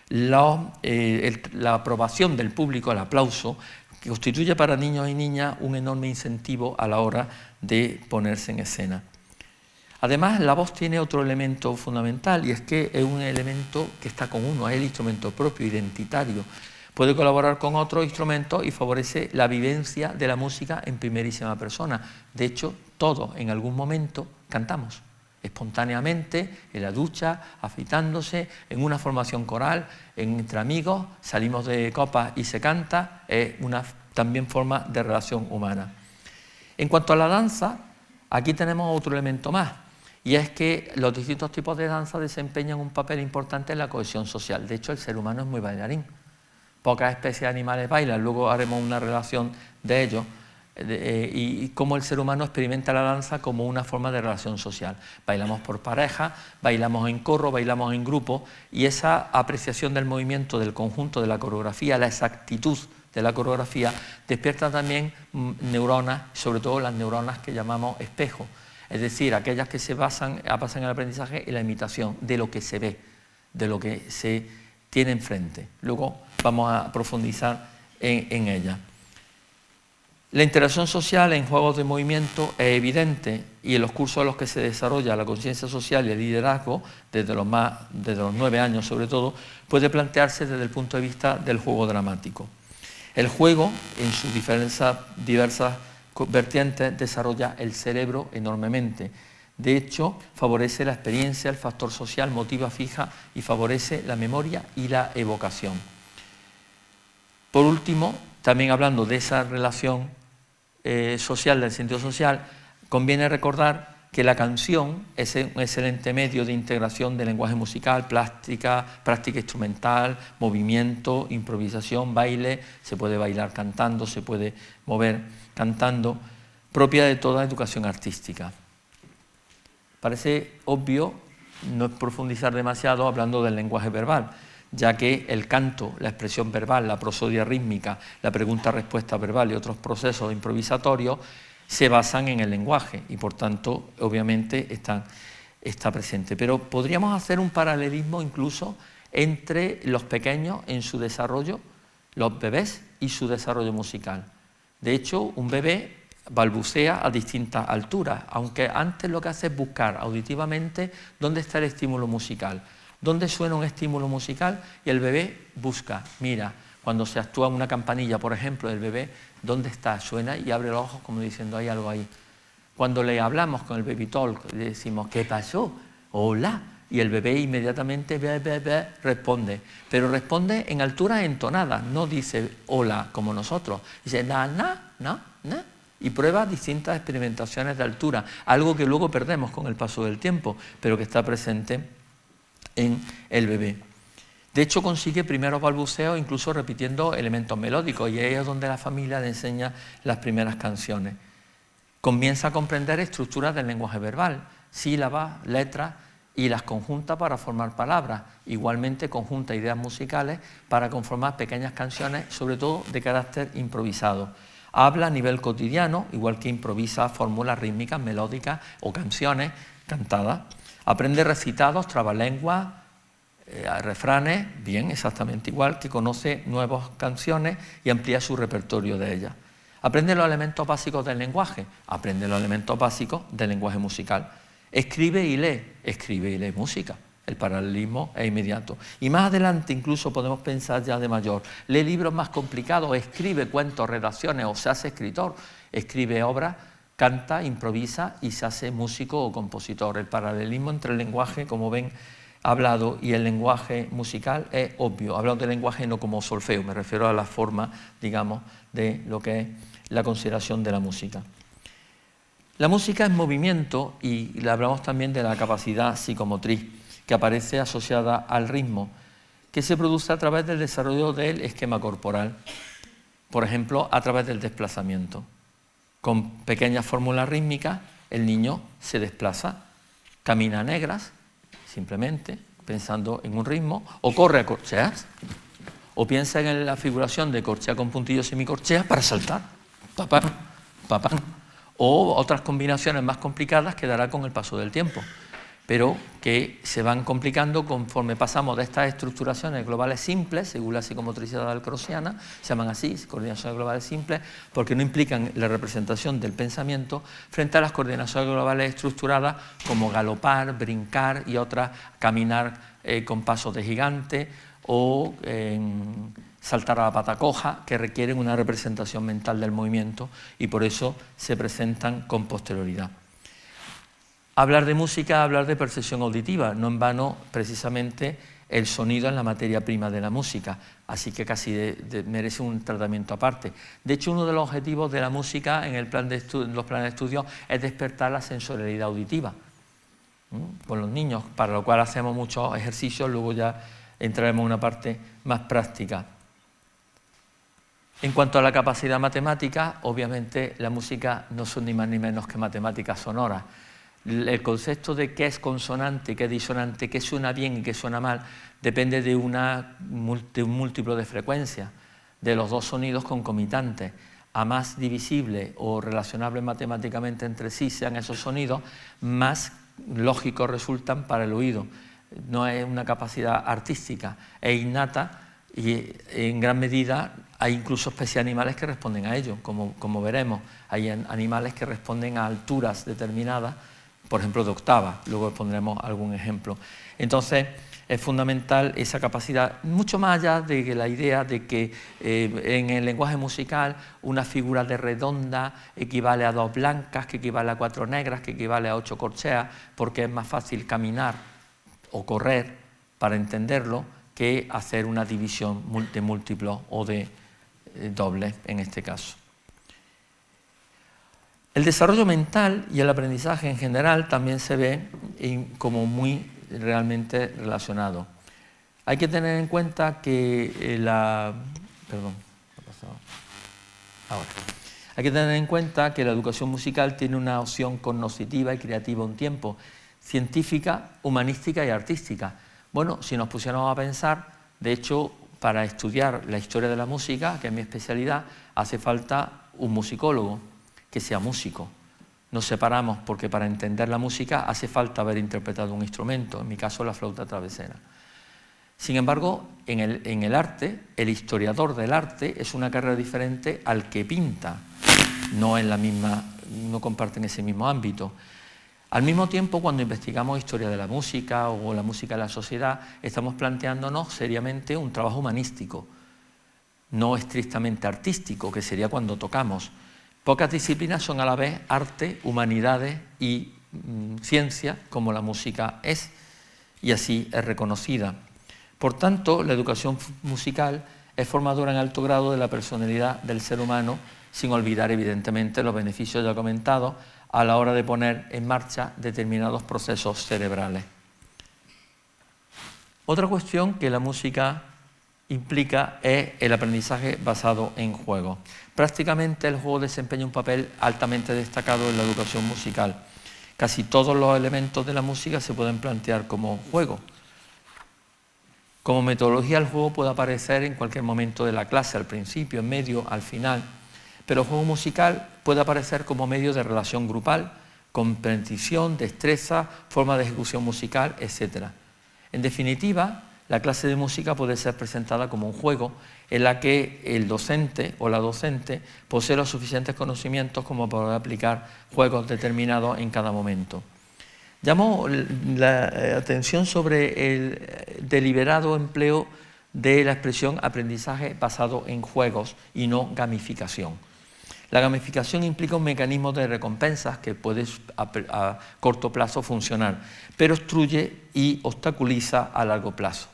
la aprobación del público, el aplauso, que constituye para niños y niñas un enorme incentivo a la hora de ponerse en escena. Además, la voz tiene otro elemento fundamental y es que es un elemento que está con uno, es el instrumento propio, identitario. Puede colaborar con otros instrumentos y favorece la vivencia de la música en primerísima persona. De hecho, todos en algún momento cantamos. Espontáneamente, en la ducha, afeitándose, en una formación coral, entre amigos, salimos de copas y se canta, es una también forma de relación humana. En cuanto a la danza, aquí tenemos otro elemento más, y es que los distintos tipos de danza desempeñan un papel importante en la cohesión social. De hecho, el ser humano es muy bailarín. Pocas especies de animales bailan, luego haremos una relación de ello, y cómo el ser humano experimenta la danza como una forma de relación social. Bailamos por pareja, bailamos en corro, bailamos en grupo, y esa apreciación del movimiento, del conjunto, de la coreografía, la exactitud de la coreografía, despierta también neuronas, sobre todo las neuronas que llamamos espejo, es decir, aquellas que se basan en el aprendizaje en la imitación de lo que se ve, de lo que se tiene enfrente. Luego vamos a profundizar en ella. La interacción social en juegos de movimiento es evidente y en los cursos en los que se desarrolla la conciencia social y el liderazgo, desde los 9 años sobre todo, puede plantearse desde el punto de vista del juego dramático. El juego, en sus diversas vertientes desarrolla el cerebro enormemente. De hecho, favorece la experiencia, el factor social, motiva fija y favorece la memoria y la evocación. Por último, también hablando de esa relación social, del sentido social, conviene recordar que la canción es un excelente medio de integración del lenguaje musical, práctica instrumental, movimiento, improvisación, baile, se puede bailar cantando, se puede mover cantando, propia de toda educación artística. Parece obvio no profundizar demasiado hablando del lenguaje verbal, ya que el canto, la expresión verbal, la prosodia rítmica, la pregunta-respuesta verbal y otros procesos improvisatorios se basan en el lenguaje y por tanto obviamente está presente. Pero podríamos hacer un paralelismo incluso entre los pequeños en su desarrollo, los bebés y su desarrollo musical. De hecho, un bebé balbucea a distintas alturas, aunque antes lo que hace es buscar auditivamente dónde está el estímulo musical, dónde suena un estímulo musical y el bebé busca, mira, cuando se actúa una campanilla, por ejemplo, el bebé, ¿dónde está? Suena y abre los ojos como diciendo, hay algo ahí. Cuando le hablamos con el baby talk, le decimos, ¿qué pasó? Hola. Y el bebé inmediatamente responde, pero responde en alturas entonadas, no dice hola como nosotros, dice na, na, na, na, y prueba distintas experimentaciones de altura, algo que luego perdemos con el paso del tiempo, pero que está presente en el bebé. De hecho, consigue primeros balbuceos incluso repitiendo elementos melódicos y ahí es donde la familia le enseña las primeras canciones. Comienza a comprender estructuras del lenguaje verbal, sílabas, letras y las conjunta para formar palabras. Igualmente conjunta ideas musicales para conformar pequeñas canciones, sobre todo de carácter improvisado. Habla a nivel cotidiano, igual que improvisa fórmulas rítmicas, melódicas o canciones cantadas. Aprende recitados, trabalenguas, refranes, bien, exactamente igual, que conoce nuevas canciones y amplía su repertorio de ellas. Aprende los elementos básicos del lenguaje, aprende los elementos básicos del lenguaje musical. Escribe y lee música. El paralelismo es inmediato. Y más adelante incluso podemos pensar ya de mayor. Lee libros más complicados, escribe cuentos, redacciones o se hace escritor. Escribe obras, canta, improvisa y se hace músico o compositor. El paralelismo entre el lenguaje, como ven, hablado y el lenguaje musical es obvio. Hablamos del lenguaje no como solfeo, me refiero a la forma, digamos, de lo que es la consideración de la música. La música es movimiento y le hablamos también de la capacidad psicomotriz que aparece asociada al ritmo, que se produce a través del desarrollo del esquema corporal, por ejemplo, a través del desplazamiento. Con pequeñas fórmulas rítmicas, el niño se desplaza, camina a negras, simplemente, pensando en un ritmo, o corre a corcheas, o piensa en la figuración de corchea con puntillos semicorcheas para saltar, papán, papán, o otras combinaciones más complicadas que dará con el paso del tiempo, pero que se van complicando conforme pasamos de estas estructuraciones globales simples, según la psicomotricidad dalcroziana, se llaman así, coordinaciones globales simples, porque no implican la representación del pensamiento, frente a las coordinaciones globales estructuradas como galopar, brincar y otras, caminar con pasos de gigante o saltar a la pata coja, que requieren una representación mental del movimiento y por eso se presentan con posterioridad. Hablar de música, hablar de percepción auditiva, no en vano precisamente el sonido es la materia prima de la música, así que casi merece un tratamiento aparte. De hecho, uno de los objetivos de la música en los planes de estudio es despertar la sensorialidad auditiva con los niños, para lo cual hacemos muchos ejercicios, luego ya entraremos en una parte más práctica. En cuanto a la capacidad matemática, obviamente la música no son ni más ni menos que matemáticas sonoras. El concepto de qué es consonante, qué es disonante, qué suena bien y qué suena mal, depende de un múltiplo de frecuencias, de los dos sonidos concomitantes. A más divisible o relacionables matemáticamente entre sí sean esos sonidos, más lógicos resultan para el oído. No es una capacidad artística, es innata y en gran medida hay incluso especies animales que responden a ello, como veremos. Hay animales que responden a alturas determinadas, por ejemplo de octava, luego pondremos algún ejemplo. Entonces, Es fundamental esa capacidad, mucho más allá de la idea de que en el lenguaje musical una figura de redonda equivale a 2 blancas, que equivale a 4 negras, que equivale a 8 corcheas, porque es más fácil caminar o correr para entenderlo que hacer una división de múltiplos o de dobles en este caso. El desarrollo mental y el aprendizaje en general también se ve como muy realmente relacionado. Hay que tener en cuenta que Hay que tener en cuenta que la educación musical tiene una opción cognoscitiva y creativa a un tiempo, científica, humanística y artística. Bueno, si nos pusiéramos a pensar, de hecho, para estudiar la historia de la música, que es mi especialidad, hace falta un musicólogo que sea músico. Nos separamos porque para entender la música hace falta haber interpretado un instrumento, en mi caso la flauta travesera. Sin embargo, en el arte, el historiador del arte es una carrera diferente al que pinta, no comparten ese mismo ámbito. Al mismo tiempo, cuando investigamos historia de la música o la música de la sociedad, estamos planteándonos seriamente un trabajo humanístico, no estrictamente artístico, que sería cuando tocamos. Pocas disciplinas son a la vez arte, humanidades y ciencia, como la música es, y así es reconocida. Por tanto, la educación musical es formadora en alto grado de la personalidad del ser humano, sin olvidar, evidentemente, los beneficios ya comentados a la hora de poner en marcha determinados procesos cerebrales. Otra cuestión que la música implica es el aprendizaje basado en juego. Prácticamente el juego desempeña un papel altamente destacado en la educación musical. Casi todos los elementos de la música se pueden plantear como juego. Como metodología, el juego puede aparecer en cualquier momento de la clase, al principio, en medio, al final, pero el juego musical puede aparecer como medio de relación grupal, comprensión, destreza, forma de ejecución musical, etc. En definitiva, la clase de música puede ser presentada como un juego en la que el docente o la docente posee los suficientes conocimientos como para poder aplicar juegos determinados en cada momento. Llamo la atención sobre el deliberado empleo de la expresión aprendizaje basado en juegos y no gamificación. La gamificación implica un mecanismo de recompensas que puede a corto plazo funcionar, pero obstruye y obstaculiza a largo plazo.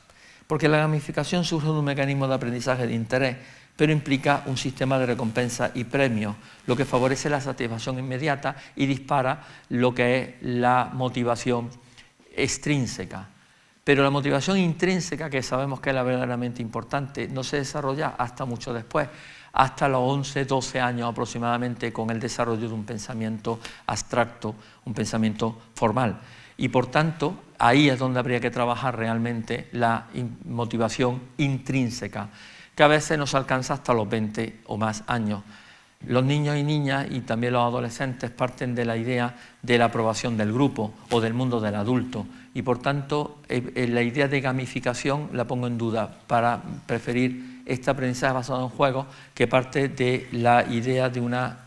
Porque la gamificación surge de un mecanismo de aprendizaje de interés, pero implica un sistema de recompensa y premios, lo que favorece la satisfacción inmediata y dispara lo que es la motivación extrínseca. Pero la motivación intrínseca, que sabemos que es la verdaderamente importante, no se desarrolla hasta mucho después, hasta los 11, 12 años aproximadamente, con el desarrollo de un pensamiento abstracto, un pensamiento formal. Y por tanto, ahí es donde habría que trabajar realmente la motivación intrínseca, que a veces nos alcanza hasta los 20 o más años. Los niños y niñas y también los adolescentes parten de la idea de la aprobación del grupo o del mundo del adulto, y por tanto la idea de gamificación la pongo en duda para preferir este aprendizaje basado en juegos, que parte de la idea de una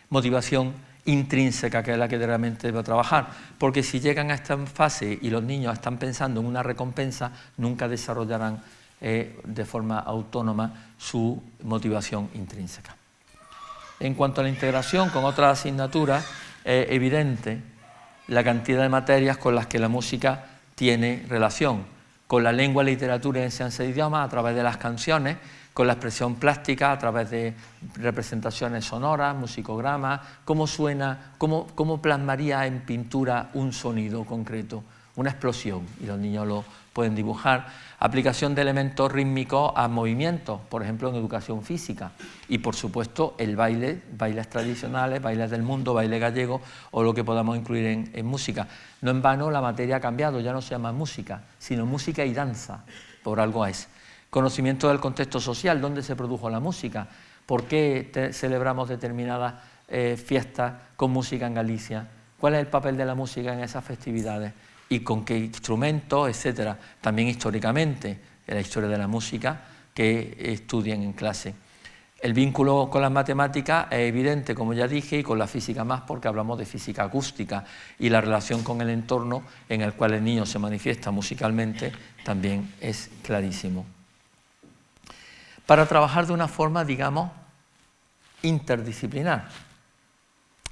motivación intrínseca, que es la que realmente debe trabajar, porque si llegan a esta fase y los niños están pensando en una recompensa, nunca desarrollarán de forma autónoma su motivación intrínseca. En cuanto a la integración con otras asignaturas, es evidente la cantidad de materias con las que la música tiene relación, con la lengua, literatura y enseñanza de idiomas a través de las canciones, con la expresión plástica a través de representaciones sonoras, musicogramas, cómo suena, cómo plasmaría en pintura un sonido concreto, una explosión, y los niños lo pueden dibujar. Aplicación de elementos rítmicos a movimientos, por ejemplo en educación física, y por supuesto el baile, bailes tradicionales, bailes del mundo, baile gallego o lo que podamos incluir en música. No en vano la materia ha cambiado, ya no se llama música, sino música y danza, por algo es. Conocimiento del contexto social, dónde se produjo la música, por qué celebramos determinadas fiestas con música en Galicia, cuál es el papel de la música en esas festividades y con qué instrumentos, etcétera. También históricamente, la historia de la música que estudien en clase. El vínculo con las matemáticas es evidente, como ya dije, y con la física más, porque hablamos de física acústica, y la relación con el entorno en el cual el niño se manifiesta musicalmente también es clarísimo. Para trabajar de una forma, digamos, interdisciplinar.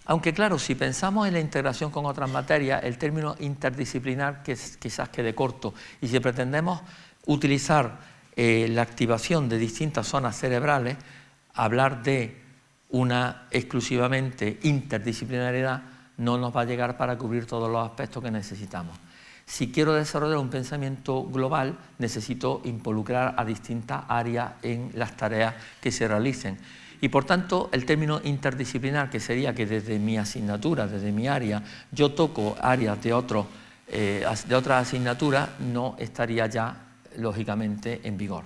Aunque claro, si pensamos en la integración con otras materias, el término interdisciplinar quizás quede corto, y si pretendemos utilizar la activación de distintas zonas cerebrales, hablar de una exclusivamente interdisciplinariedad no nos va a llegar para cubrir todos los aspectos que necesitamos. Si quiero desarrollar un pensamiento global, necesito involucrar a distintas áreas en las tareas que se realicen. Y por tanto, el término interdisciplinar, que sería que desde mi asignatura, desde mi área, yo toco áreas de otras asignaturas, no estaría ya, lógicamente, en vigor.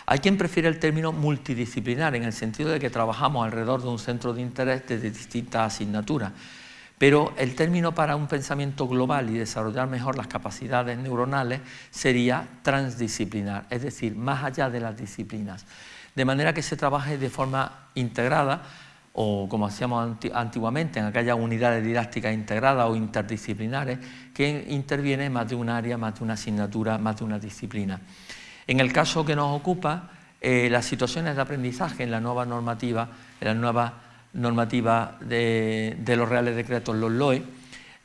Hay quien prefiere el término multidisciplinar, en el sentido de que trabajamos alrededor de un centro de interés desde distintas asignaturas. Pero el término para un pensamiento global y desarrollar mejor las capacidades neuronales sería transdisciplinar, es decir, más allá de las disciplinas. De manera que se trabaje de forma integrada, o como hacíamos antiguamente, en aquellas unidades didácticas integradas o interdisciplinares, que interviene más de un área, más de una asignatura, más de una disciplina. En el caso que nos ocupa, las situaciones de aprendizaje en la nueva normativa, de los Reales Decretos, los LOE,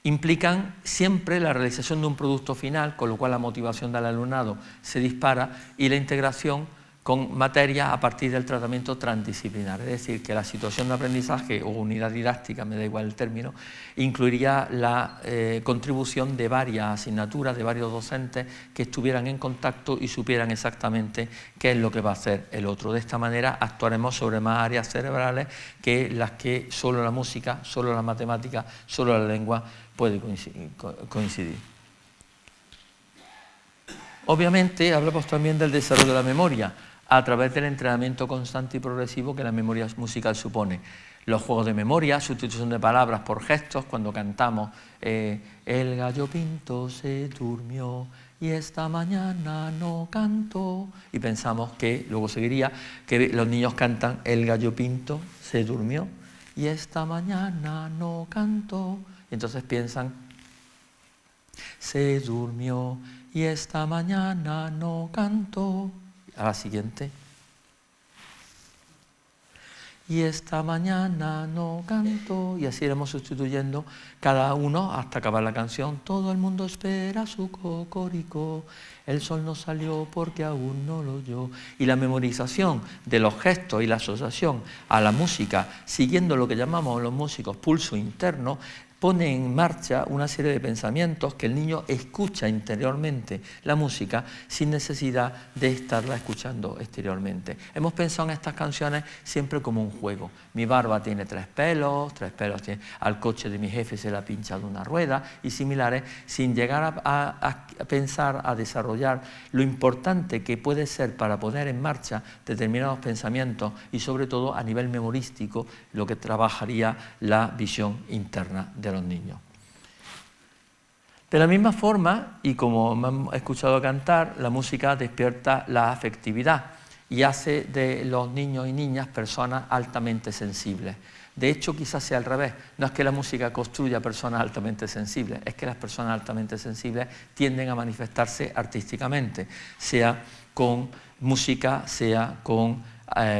implican siempre la realización de un producto final, con lo cual la motivación del alumnado se dispara y la integración con materias a partir del tratamiento transdisciplinar. Es decir, que la situación de aprendizaje o unidad didáctica, me da igual el término, incluiría la contribución de varias asignaturas, de varios docentes que estuvieran en contacto y supieran exactamente qué es lo que va a hacer el otro. De esta manera actuaremos sobre más áreas cerebrales que las que solo la música, solo la matemática, solo la lengua puede coincidir. Obviamente hablamos también del desarrollo de la memoria, a través del entrenamiento constante y progresivo que la memoria musical supone. Los juegos de memoria, sustitución de palabras por gestos, cuando cantamos el gallo pinto se durmió y esta mañana no cantó, y pensamos que, luego seguiría, que los niños cantan el gallo pinto se durmió y esta mañana no cantó, y entonces piensan se durmió y esta mañana no cantó. A la siguiente. Y esta mañana no cantó. Y así iremos sustituyendo cada uno hasta acabar la canción. Todo el mundo espera su cocorico. El sol no salió porque aún no lo oyó. Y la memorización de los gestos y la asociación a la música, siguiendo lo que llamamos los músicos pulso interno, pone en marcha una serie de pensamientos que el niño escucha interiormente la música sin necesidad de estarla escuchando exteriormente. Hemos pensado en estas canciones siempre como un juego. Mi barba tiene tres pelos tiene, al coche de mi jefe se le ha pinchado una rueda y similares, sin llegar a pensar, a desarrollar lo importante que puede ser para poner en marcha determinados pensamientos y sobre todo a nivel memorístico lo que trabajaría la visión interna de los niños. De la misma forma, y como me han escuchado cantar, la música despierta la afectividad y hace de los niños y niñas personas altamente sensibles. De hecho, quizás sea al revés. No es que la música construya personas altamente sensibles, es que las personas altamente sensibles tienden a manifestarse artísticamente, sea con música, sea con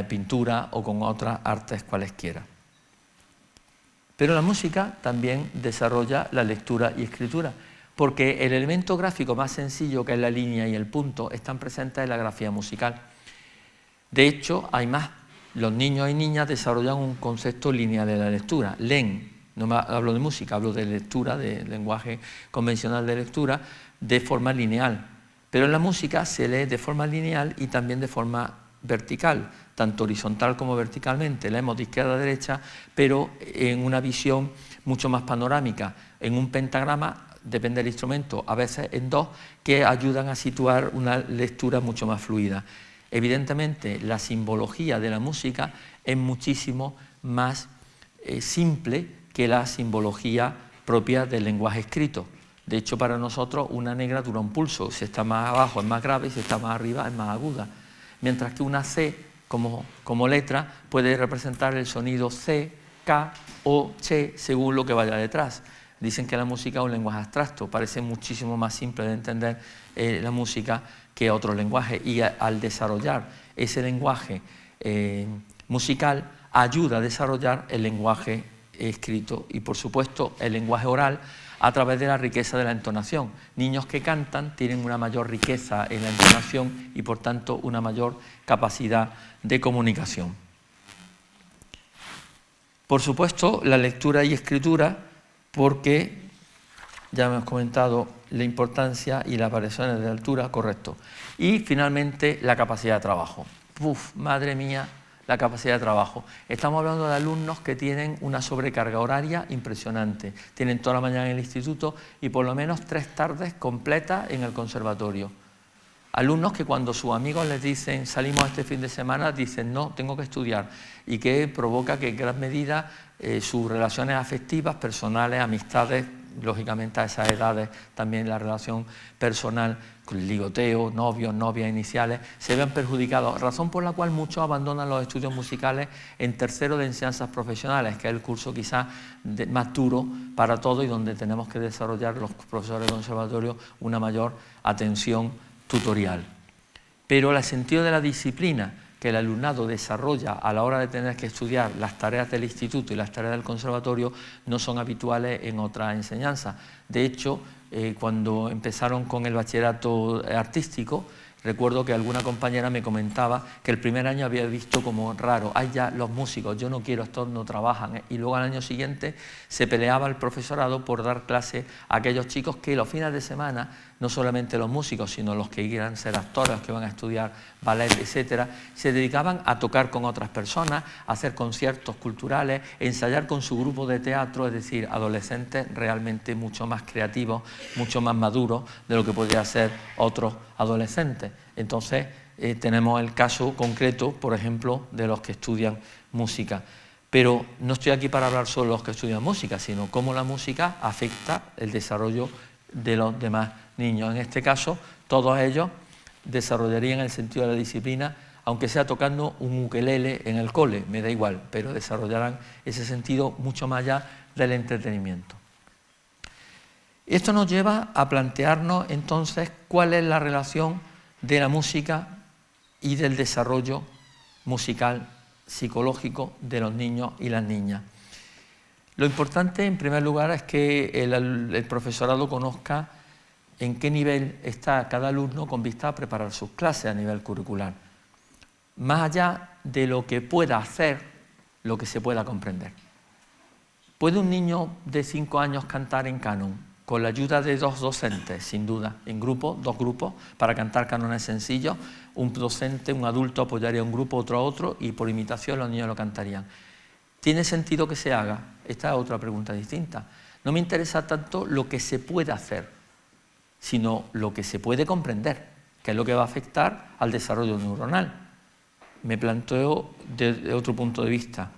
pintura o con otras artes cualesquiera. Pero la música también desarrolla la lectura y escritura, porque el elemento gráfico más sencillo, que es la línea y el punto, están presentes en la grafía musical. De hecho, hay más. Los niños y niñas desarrollan un concepto lineal de la lectura. Leen, no hablo de música, hablo de lectura, de lenguaje convencional de lectura, de forma lineal. Pero en la música se lee de forma lineal y también de forma vertical, tanto horizontal como verticalmente. Leemos de izquierda a derecha, pero en una visión mucho más panorámica, en un pentagrama, depende del instrumento, a veces en dos, que ayudan a situar una lectura mucho más fluida. Evidentemente, la simbología de la música es muchísimo más simple que la simbología propia del lenguaje escrito. De hecho, para nosotros una negra dura un pulso, si está más abajo es más grave y si está más arriba es más aguda. Mientras que una C como letra, puede representar el sonido C, K o Che según lo que vaya detrás. Dicen que la música es un lenguaje abstracto, parece muchísimo más simple de entender la música que otro lenguaje, y al desarrollar ese lenguaje musical ayuda a desarrollar el lenguaje escrito y, por supuesto, el lenguaje oral a través de la riqueza de la entonación. Niños que cantan tienen una mayor riqueza en la entonación y, por tanto, una mayor capacidad de comunicación. Por supuesto, la lectura y escritura, porque ya hemos comentado la importancia y las variaciones de altura, correcto. Y, finalmente, la capacidad de trabajo. ¡Uf, madre mía! La capacidad de trabajo. Estamos hablando de alumnos que tienen una sobrecarga horaria impresionante. Tienen toda la mañana en el instituto y por lo menos 3 tardes completas en el conservatorio. Alumnos que cuando sus amigos les dicen salimos este fin de semana, dicen no, tengo que estudiar, y que provoca que en gran medida sus relaciones afectivas, personales, amistades, lógicamente a esas edades también la relación personal, ligoteo, novios, novias iniciales, se vean perjudicados, razón por la cual muchos abandonan los estudios musicales en tercero de enseñanzas profesionales, que es el curso quizás más duro para todo y donde tenemos que desarrollar los profesores de conservatorio una mayor atención tutorial. Pero el sentido de la disciplina que el alumnado desarrolla a la hora de tener que estudiar las tareas del instituto y las tareas del conservatorio no son habituales en otras enseñanzas. De hecho, cuando empezaron con el bachillerato artístico, recuerdo que alguna compañera me comentaba que el primer año había visto como raro, ay ya los músicos, yo no quiero, estos no trabajan, y luego al año siguiente se peleaba el profesorado por dar clase a aquellos chicos que los fines de semana, no solamente los músicos, sino los que quieran ser actores, los que van a estudiar ballet, etcétera, se dedicaban a tocar con otras personas, a hacer conciertos culturales, ensayar con su grupo de teatro, es decir, adolescentes realmente mucho más creativos, mucho más maduros de lo que podría ser otros adolescentes. Entonces, tenemos el caso concreto, por ejemplo, de los que estudian música. Pero no estoy aquí para hablar solo de los que estudian música, sino cómo la música afecta el desarrollo de los demás niños. En este caso, todos ellos desarrollarían el sentido de la disciplina, aunque sea tocando un ukelele en el cole, me da igual, pero desarrollarán ese sentido mucho más allá del entretenimiento. Esto nos lleva a plantearnos entonces cuál es la relación de la música y del desarrollo musical psicológico de los niños y las niñas. Lo importante, en primer lugar, es que el profesorado conozca en qué nivel está cada alumno con vista a preparar sus clases a nivel curricular, más allá de lo que pueda hacer, lo que se pueda comprender. ¿Puede un niño de 5 años cantar en canon? Con la ayuda de 2 docentes, sin duda, en grupo, 2 grupos, para cantar cánones sencillos, un docente, un adulto apoyaría a un grupo, otro a otro, y por imitación los niños lo cantarían. ¿Tiene sentido que se haga? Esta es otra pregunta distinta. No me interesa tanto lo que se puede hacer, sino lo que se puede comprender, que es lo que va a afectar al desarrollo neuronal. Me planteo desde otro punto de vista.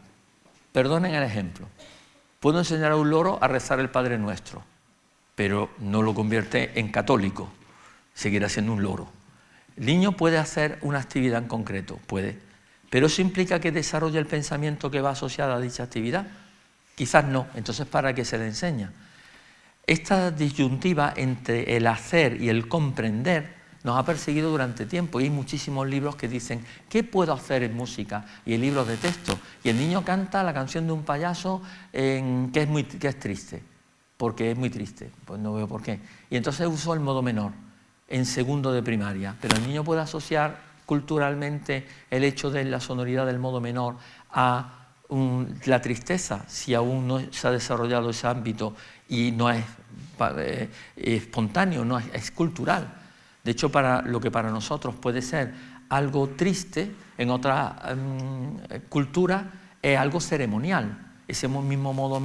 Perdonen el ejemplo. Puedo enseñar a un loro a rezar el Padre Nuestro, pero no lo convierte en católico, seguirá siendo un loro. El niño puede hacer una actividad en concreto, puede, pero ¿eso implica que desarrolle el pensamiento que va asociado a dicha actividad? Quizás no, entonces ¿para qué se le enseña? Esta disyuntiva entre el hacer y el comprender nos ha perseguido durante tiempo y hay muchísimos libros que dicen ¿qué puedo hacer en música? Y en libros de texto, y el niño canta la canción de un payaso que es triste. Porque es muy triste, pues no veo por qué. Y entonces uso el modo menor, en segundo de primaria. Pero el niño puede asociar culturalmente el hecho de la sonoridad del modo menor a la tristeza, si aún no se ha desarrollado ese ámbito y no es espontáneo, no es cultural. De hecho, para lo que para nosotros puede ser algo triste, en otra cultura es algo ceremonial. Ese mismo modo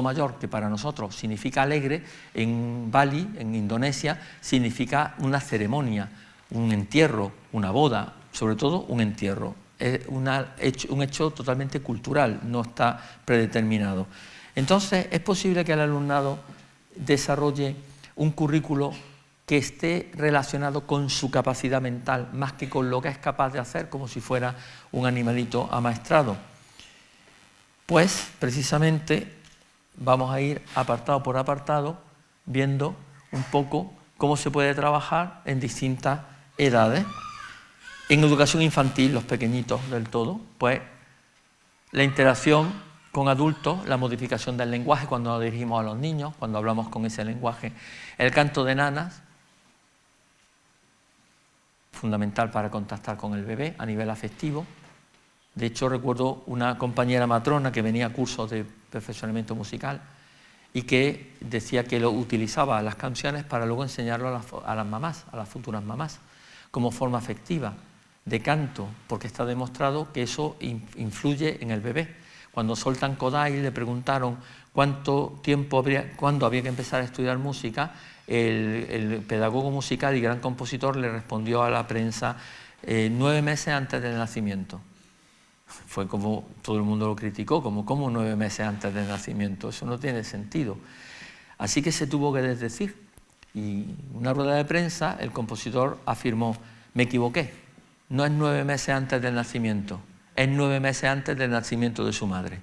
mayor, que para nosotros significa alegre, en Bali, en Indonesia, significa una ceremonia, un entierro, una boda, sobre todo un entierro. Es un hecho totalmente cultural, no está predeterminado. Entonces, es posible que el alumnado desarrolle un currículo que esté relacionado con su capacidad mental, más que con lo que es capaz de hacer, como si fuera un animalito amaestrado. Pues, precisamente, vamos a ir apartado por apartado, viendo un poco cómo se puede trabajar en distintas edades. En educación infantil, los pequeñitos del todo, pues la interacción con adultos, la modificación del lenguaje cuando nos dirigimos a los niños, cuando hablamos con ese lenguaje, el canto de nanas, fundamental para contactar con el bebé a nivel afectivo. De hecho, recuerdo una compañera matrona que venía a cursos de perfeccionamiento musical y que decía que lo utilizaba las canciones para luego enseñarlo a las mamás, a las futuras mamás, como forma afectiva de canto, porque está demostrado que eso influye en el bebé. Cuando Zoltán Kodály le preguntaron cuándo había que empezar a estudiar música, el pedagogo musical y gran compositor le respondió a la prensa 9 meses antes del nacimiento. Fue como todo el mundo lo criticó, como 9 meses antes del nacimiento, eso no tiene sentido. Así que se tuvo que desdecir. Y en una rueda de prensa el compositor afirmó: me equivoqué, no es 9 meses antes del nacimiento, es 9 meses antes del nacimiento de su madre,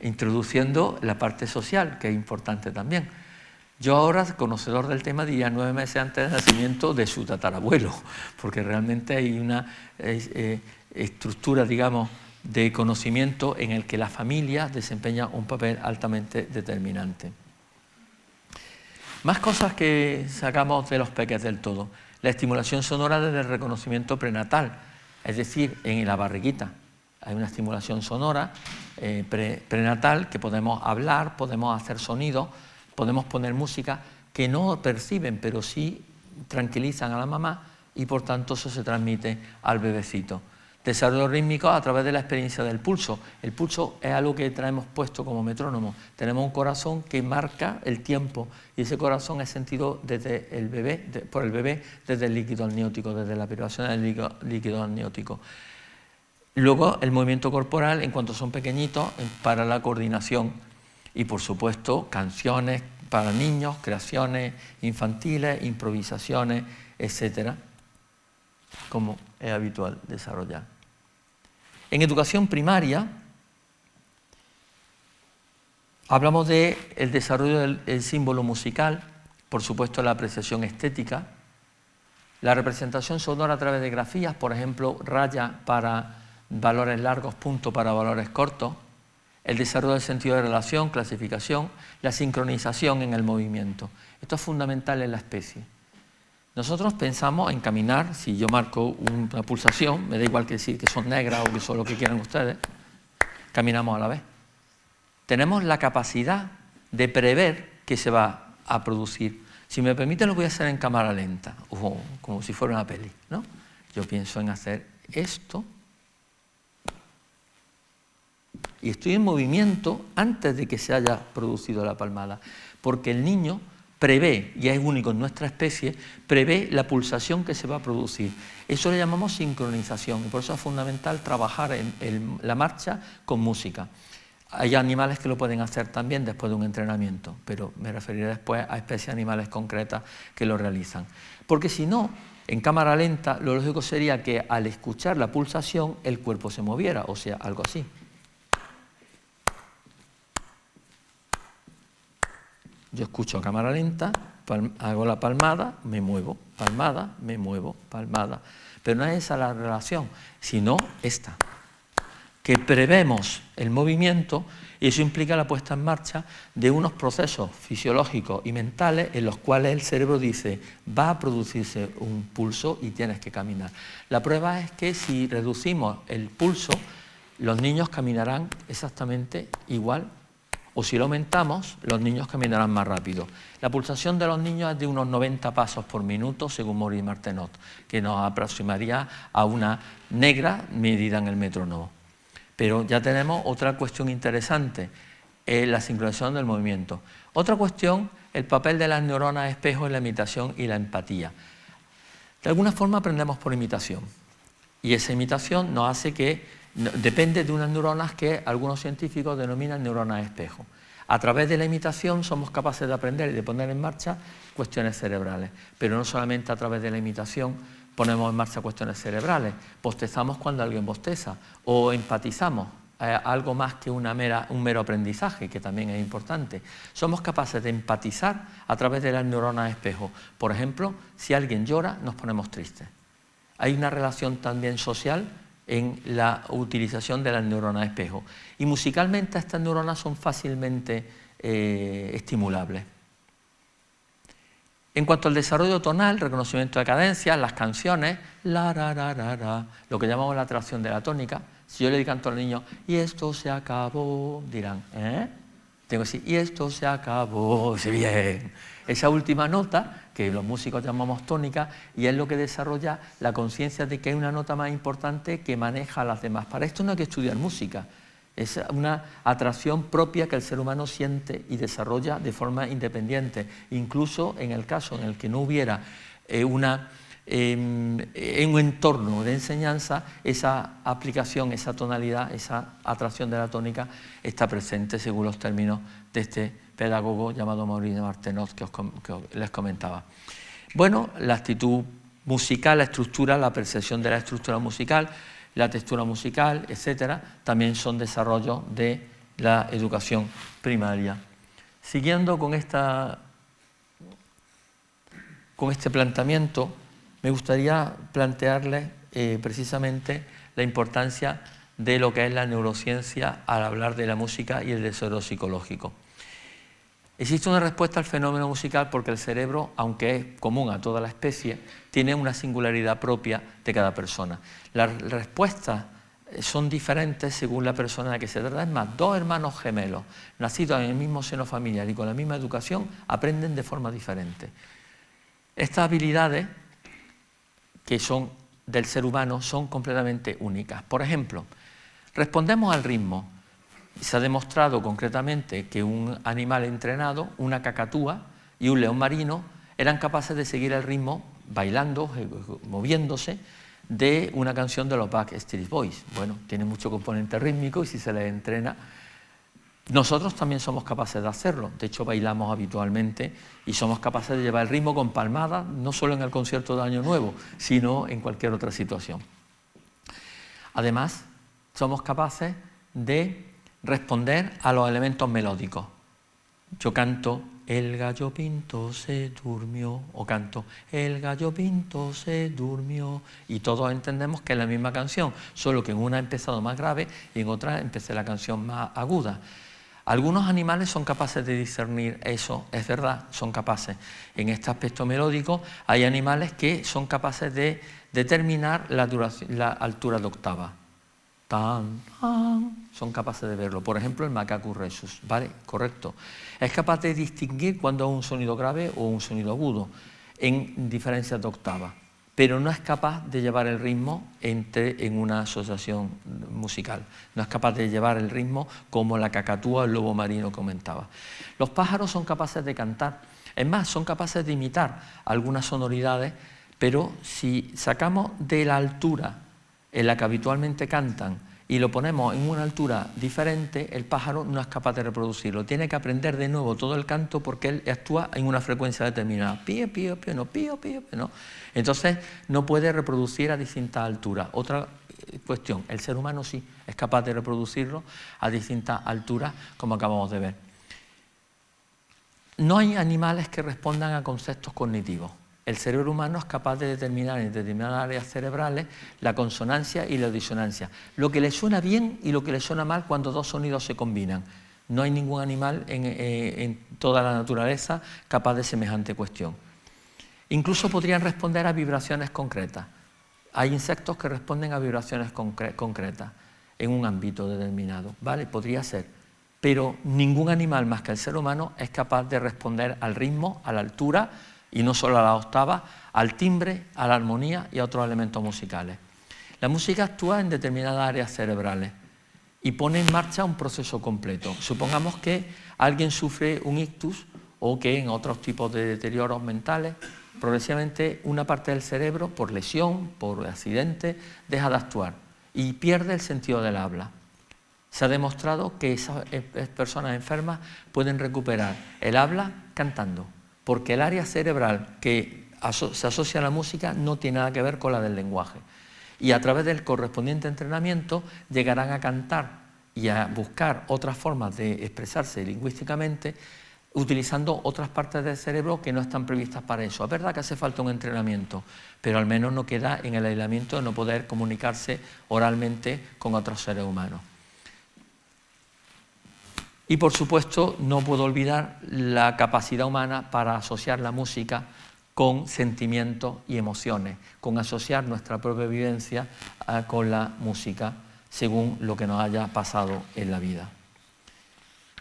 introduciendo la parte social, que es importante también. Yo ahora, conocedor del tema, diría 9 meses antes del nacimiento de su tatarabuelo, porque realmente hay una estructura, digamos, de conocimiento en el que la familia desempeña un papel altamente determinante. Más cosas que sacamos de los peques del todo. La estimulación sonora desde el reconocimiento prenatal, es decir, en la barriguita. Hay una estimulación sonora prenatal que podemos hablar, podemos hacer sonidos, podemos poner música que no perciben, pero sí tranquilizan a la mamá y por tanto eso se transmite al bebecito. Desarrollo rítmico a través de la experiencia del pulso. El pulso es algo que traemos puesto como metrónomo. Tenemos un corazón que marca el tiempo y ese corazón es sentido desde el bebé, por el bebé desde el líquido amniótico, desde la privación del líquido amniótico. Luego el movimiento corporal en cuanto son pequeñitos para la coordinación y por supuesto canciones para niños, creaciones infantiles, improvisaciones, etcétera, como es habitual desarrollar. En educación primaria hablamos del desarrollo del símbolo musical, por supuesto la apreciación estética, la representación sonora a través de grafías, por ejemplo, raya para valores largos, punto para valores cortos, el desarrollo del sentido de relación, clasificación, la sincronización en el movimiento. Esto es fundamental en la especie. Nosotros pensamos en caminar, si yo marco una pulsación, me da igual que decir que son negras o que son lo que quieran ustedes, caminamos a la vez. Tenemos la capacidad de prever qué se va a producir. Si me permiten, lo voy a hacer en cámara lenta, o como si fuera una peli, ¿no? Yo pienso en hacer esto y estoy en movimiento antes de que se haya producido la palmada, porque el niño prevé, y es único en nuestra especie, prevé la pulsación que se va a producir. Eso le llamamos sincronización y por eso es fundamental trabajar en la marcha con música. Hay animales que lo pueden hacer también después de un entrenamiento, pero me referiré después a especies animales concretas que lo realizan. Porque si no, en cámara lenta, lo lógico sería que al escuchar la pulsación el cuerpo se moviera, o sea, algo así. Yo escucho a cámara lenta, hago la palmada, me muevo, palmada, me muevo, palmada. Pero no es esa la relación, sino esta, que prevemos el movimiento y eso implica la puesta en marcha de unos procesos fisiológicos y mentales en los cuales el cerebro dice va a producirse un pulso y tienes que caminar. La prueba es que si reducimos el pulso, los niños caminarán exactamente igual. O si lo aumentamos, los niños caminarán más rápido. La pulsación de los niños es de unos 90 pasos por minuto, según Maurice Martenot, que nos aproximaría a una negra medida en el metrónomo. Pero ya tenemos otra cuestión interesante, la sincronización del movimiento. Otra cuestión, el papel de las neuronas espejo en la imitación y la empatía. De alguna forma aprendemos por imitación. Y esa imitación nos hace que depende de unas neuronas que algunos científicos denominan neuronas espejo. A través de la imitación somos capaces de aprender y de poner en marcha cuestiones cerebrales, pero no solamente a través de la imitación ponemos en marcha cuestiones cerebrales, bostezamos cuando alguien bosteza o empatizamos, algo más que un mero aprendizaje, que también es importante. Somos capaces de empatizar a través de las neuronas espejo. Por ejemplo, si alguien llora, nos ponemos tristes. Hay una relación también social en la utilización de las neuronas espejo. Y musicalmente estas neuronas son fácilmente estimulables. En cuanto al desarrollo tonal, reconocimiento de cadencias, las canciones, lo que llamamos la atracción de la tónica. Si yo le canto al niño, y esto se acabó, dirán, ¿eh? Tengo que decir, y esto se acabó, sí, bien. Esa última nota, que los músicos llamamos tónica, y es lo que desarrolla la conciencia de que hay una nota más importante que maneja a las demás. Para esto no hay que estudiar música. Es una atracción propia que el ser humano siente y desarrolla de forma independiente. Incluso en el caso en el que no hubiera en un entorno de enseñanza, esa aplicación, esa tonalidad, esa atracción de la tónica está presente según los términos de este pedagogo llamado Maurice Martenot que les comentaba. Bueno, la actitud musical, la estructura, la percepción de la estructura musical, la textura musical, etcétera, también son desarrollos de la educación primaria. Siguiendo con este planteamiento, me gustaría plantearles precisamente la importancia de lo que es la neurociencia al hablar de la música y el desarrollo psicológico. Existe una respuesta al fenómeno musical porque el cerebro, aunque es común a toda la especie, tiene una singularidad propia de cada persona. Las respuestas son diferentes según la persona de la que se trata. Es más, dos hermanos gemelos, nacidos en el mismo seno familiar y con la misma educación, aprenden de forma diferente. Estas habilidades que son del ser humano son completamente únicas. Por ejemplo, respondemos al ritmo. Se ha demostrado concretamente que un animal entrenado, una cacatúa y un león marino, eran capaces de seguir el ritmo, bailando, moviéndose, de una canción de los Backstreet Boys. Bueno, tiene mucho componente rítmico y si se les entrena, nosotros también somos capaces de hacerlo. De hecho, bailamos habitualmente y somos capaces de llevar el ritmo con palmadas, no solo en el concierto de Año Nuevo, sino en cualquier otra situación. Además, somos capaces de responder a los elementos melódicos. Yo canto, el gallo pinto se durmió, o canto, el gallo pinto se durmió, y todos entendemos que es la misma canción, solo que en una he empezado más grave y en otra empecé la canción más aguda. Algunos animales son capaces de discernir eso, es verdad, son capaces. En este aspecto melódico hay animales que son capaces de determinar la altura de octava. Son capaces de verlo. Por ejemplo, el Macacus rhesus, ¿vale? Correcto. Es capaz de distinguir cuando es un sonido grave o un sonido agudo en diferencias de octava, pero no es capaz de llevar el ritmo en una asociación musical. No es capaz de llevar el ritmo como la cacatúa o el lobo marino comentaba. Los pájaros son capaces de cantar. Es más, son capaces de imitar algunas sonoridades, pero si sacamos de la altura en la que habitualmente cantan y lo ponemos en una altura diferente, el pájaro no es capaz de reproducirlo. Tiene que aprender de nuevo todo el canto porque él actúa en una frecuencia determinada. Pío, pío, pío, no, pío, pío, pío, no. Entonces no puede reproducir a distintas alturas. Otra cuestión, el ser humano sí es capaz de reproducirlo a distintas alturas, como acabamos de ver. No hay animales que respondan a conceptos cognitivos. El cerebro humano es capaz de determinar en determinadas áreas cerebrales la consonancia y la disonancia, lo que le suena bien y lo que le suena mal cuando dos sonidos se combinan. No hay ningún animal en toda la naturaleza capaz de semejante cuestión. Incluso podrían responder a vibraciones concretas. Hay insectos que responden a vibraciones concretas en un ámbito determinado, ¿vale? Podría ser, pero ningún animal más que el ser humano es capaz de responder al ritmo, a la altura, y no solo a la octava, al timbre, a la armonía y a otros elementos musicales. La música actúa en determinadas áreas cerebrales y pone en marcha un proceso completo. Supongamos que alguien sufre un ictus o que en otros tipos de deterioros mentales, progresivamente una parte del cerebro, por lesión, por accidente, deja de actuar y pierde el sentido del habla. Se ha demostrado que esas personas enfermas pueden recuperar el habla cantando, porque el área cerebral que se asocia a la música no tiene nada que ver con la del lenguaje. Y a través del correspondiente entrenamiento llegarán a cantar y a buscar otras formas de expresarse lingüísticamente utilizando otras partes del cerebro que no están previstas para eso. Es verdad que hace falta un entrenamiento, pero al menos no queda en el aislamiento de no poder comunicarse oralmente con otros seres humanos. Y por supuesto no puedo olvidar la capacidad humana para asociar la música con sentimientos y emociones, con asociar nuestra propia vivencia con la música según lo que nos haya pasado en la vida.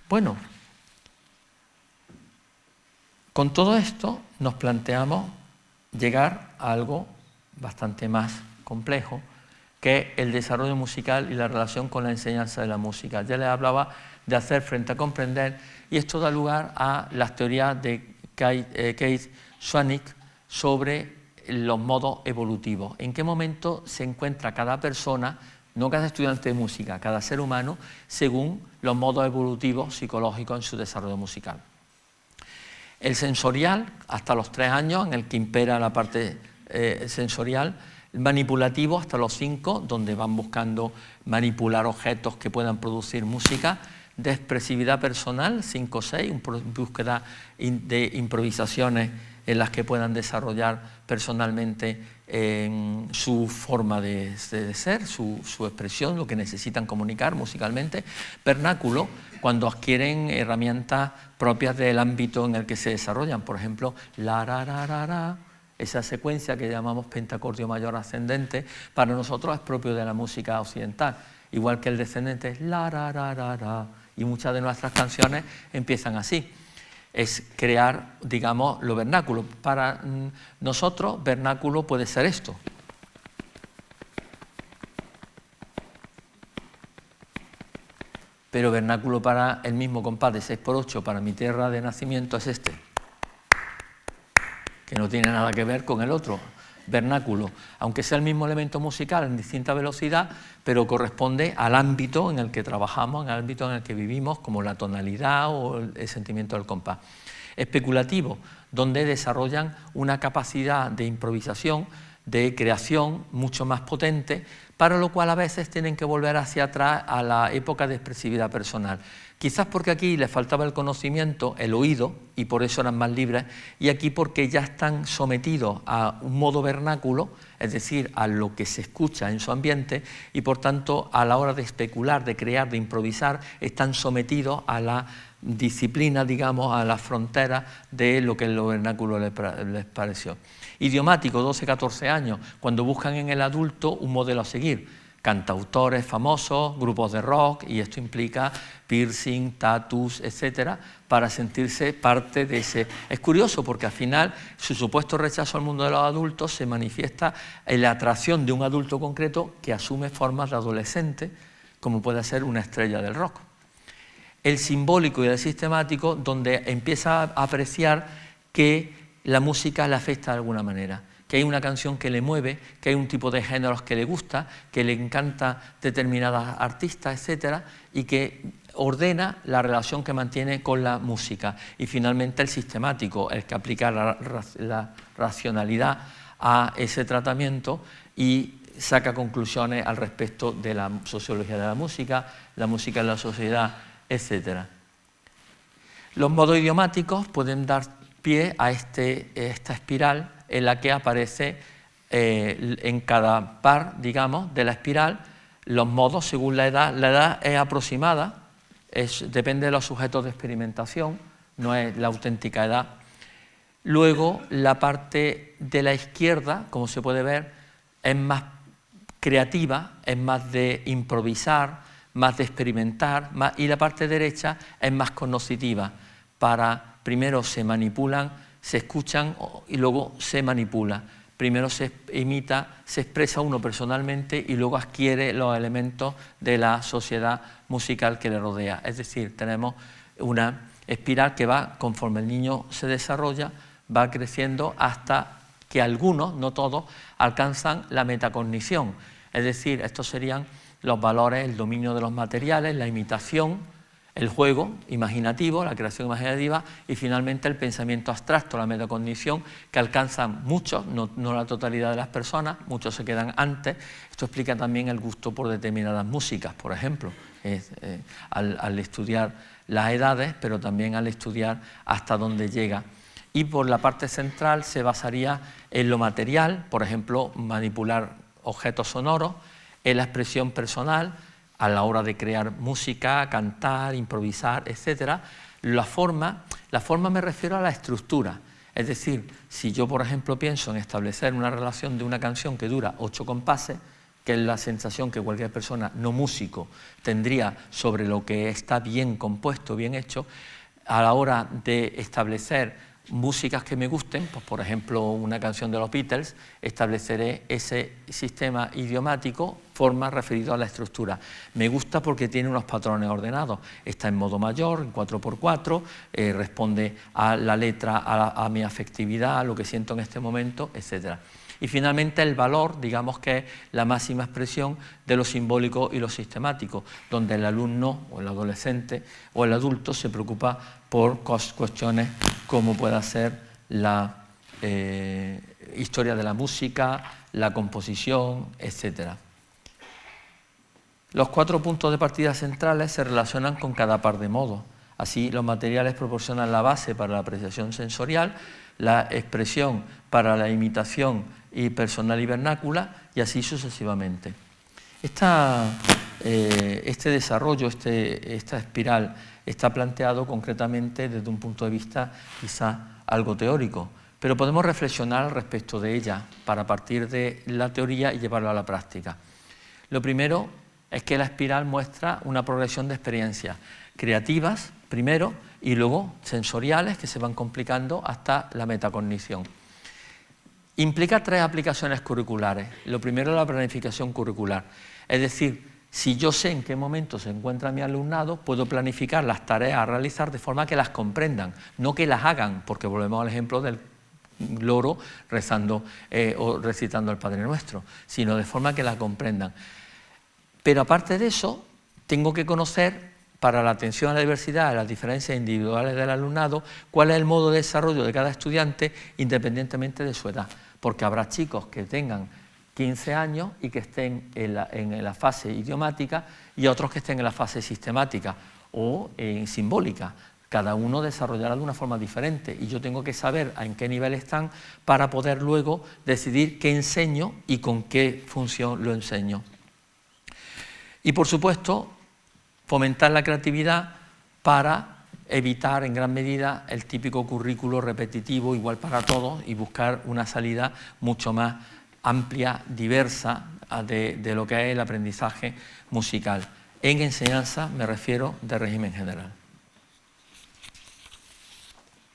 Bueno, con todo esto nos planteamos llegar a algo bastante más complejo, que es el desarrollo musical y la relación con la enseñanza de la música. Ya les hablaba de hacer frente a comprender, y esto da lugar a las teorías de Keith Schwannick sobre los modos evolutivos. ¿En qué momento se encuentra cada persona, no cada estudiante de música, cada ser humano, según los modos evolutivos psicológicos en su desarrollo musical? El sensorial, hasta los 3 años, en el que impera la parte sensorial. El manipulativo, hasta los 5, donde van buscando manipular objetos que puedan producir música. De expresividad personal, 5 o 6, búsqueda de improvisaciones en las que puedan desarrollar personalmente su forma de ser, su expresión, lo que necesitan comunicar musicalmente. Vernáculo, cuando adquieren herramientas propias del ámbito en el que se desarrollan, por ejemplo, la, ra, ra, ra, ra, esa secuencia que llamamos pentacordio mayor ascendente, para nosotros es propio de la música occidental, igual que el descendente es la, ra, ra, ra, ra, y muchas de nuestras canciones empiezan así. Es crear, digamos, lo vernáculo. Para nosotros, vernáculo puede ser esto. Pero vernáculo para el mismo compás de 6×8 para mi tierra de nacimiento es este, que no tiene nada que ver con el otro. Vernáculo, aunque sea el mismo elemento musical en distinta velocidad, pero corresponde al ámbito en el que trabajamos, en el ámbito en el que vivimos, como la tonalidad o el sentimiento del compás. Especulativo, donde desarrollan una capacidad de improvisación, de creación mucho más potente, para lo cual a veces tienen que volver hacia atrás a la época de expresividad personal. Quizás porque aquí les faltaba el conocimiento, el oído, y por eso eran más libres, y aquí porque ya están sometidos a un modo vernáculo, es decir, a lo que se escucha en su ambiente, y por tanto a la hora de especular, de crear, de improvisar, están sometidos a la disciplina, digamos, a las fronteras de lo que en lo vernáculo les pareció. Idiomático, 12-14 años, cuando buscan en el adulto un modelo a seguir. Cantautores famosos, grupos de rock, y esto implica piercing, tattoos, etcétera, para sentirse parte de ese. Es curioso porque al final su supuesto rechazo al mundo de los adultos se manifiesta en la atracción de un adulto concreto que asume formas de adolescente, como puede ser una estrella del rock. El simbólico y el sistemático, donde empieza a apreciar que la música le afecta de alguna manera, que hay una canción que le mueve, que hay un tipo de géneros que le gusta, que le encanta determinadas artistas, etcétera, y que ordena la relación que mantiene con la música. Y finalmente el sistemático, el que aplica la racionalidad a ese tratamiento y saca conclusiones al respecto de la sociología de la música en la sociedad, etcétera. Los modos idiomáticos pueden dar pie a esta espiral en la que aparece en cada par, digamos, de la espiral, los modos según la edad. La edad es aproximada, depende de los sujetos de experimentación, no es la auténtica edad. Luego, la parte de la izquierda, como se puede ver, es más creativa, es más de improvisar, más de experimentar, y la parte derecha es más cognitiva. Primero se manipulan, se escuchan y luego se manipula. Primero se imita, se expresa uno personalmente y luego adquiere los elementos de la sociedad musical que le rodea. Es decir, tenemos una espiral que va, conforme el niño se desarrolla, va creciendo hasta que algunos, no todos, alcanzan la metacognición. Es decir, estos serían los valores, el dominio de los materiales, la imitación, el juego imaginativo, la creación imaginativa y finalmente el pensamiento abstracto, la metacognición, que alcanzan muchos, no la totalidad de las personas, muchos se quedan antes. Esto explica también el gusto por determinadas músicas, por ejemplo, al estudiar las edades, pero también al estudiar hasta dónde llega. Y por la parte central se basaría en lo material, por ejemplo, manipular objetos sonoros, en la expresión personal, a la hora de crear música, cantar, improvisar, etc. La forma me refiero a la estructura, es decir, si yo, por ejemplo, pienso en establecer una relación de una canción que dura 8 compases, que es la sensación que cualquier persona no músico tendría sobre lo que está bien compuesto, bien hecho, a la hora de establecer músicas que me gusten, pues por ejemplo una canción de los Beatles, estableceré ese sistema idiomático, forma referido a la estructura. Me gusta porque tiene unos patrones ordenados, está en modo mayor, en 4×4, responde a la letra, a mi afectividad, a lo que siento en este momento, etc. Y finalmente el valor, digamos que es la máxima expresión de lo simbólico y lo sistemático, donde el alumno o el adolescente o el adulto se preocupa por cuestiones como pueda ser la historia de la música, la composición, etc. Los 4 puntos de partida centrales se relacionan con cada par de modos. Así, los materiales proporcionan la base para la apreciación sensorial, la expresión para la imitación y personal y vernácula, y así sucesivamente. Este desarrollo, esta espiral, está planteado concretamente desde un punto de vista quizá algo teórico, pero podemos reflexionar al respecto de ella para partir de la teoría y llevarlo a la práctica. Lo primero es que la espiral muestra una progresión de experiencias creativas, primero, y luego sensoriales, que se van complicando hasta la metacognición. Implica 3 aplicaciones curriculares. Lo primero es la planificación curricular, es decir, si yo sé en qué momento se encuentra mi alumnado, puedo planificar las tareas a realizar de forma que las comprendan, no que las hagan, porque volvemos al ejemplo del loro rezando o recitando el Padre Nuestro, sino de forma que las comprendan. Pero aparte de eso, tengo que conocer, para la atención a la diversidad, a las diferencias individuales del alumnado, cuál es el modo de desarrollo de cada estudiante independientemente de su edad, porque habrá chicos que tengan 15 años y que estén en la fase idiomática y otros que estén en la fase sistemática o simbólica. Cada uno desarrollará de una forma diferente y yo tengo que saber en qué nivel están para poder luego decidir qué enseño y con qué función lo enseño. Y por supuesto, fomentar la creatividad para evitar en gran medida el típico currículo repetitivo igual para todos y buscar una salida mucho más amplia, diversa de lo que es el aprendizaje musical. En enseñanza me refiero de régimen general.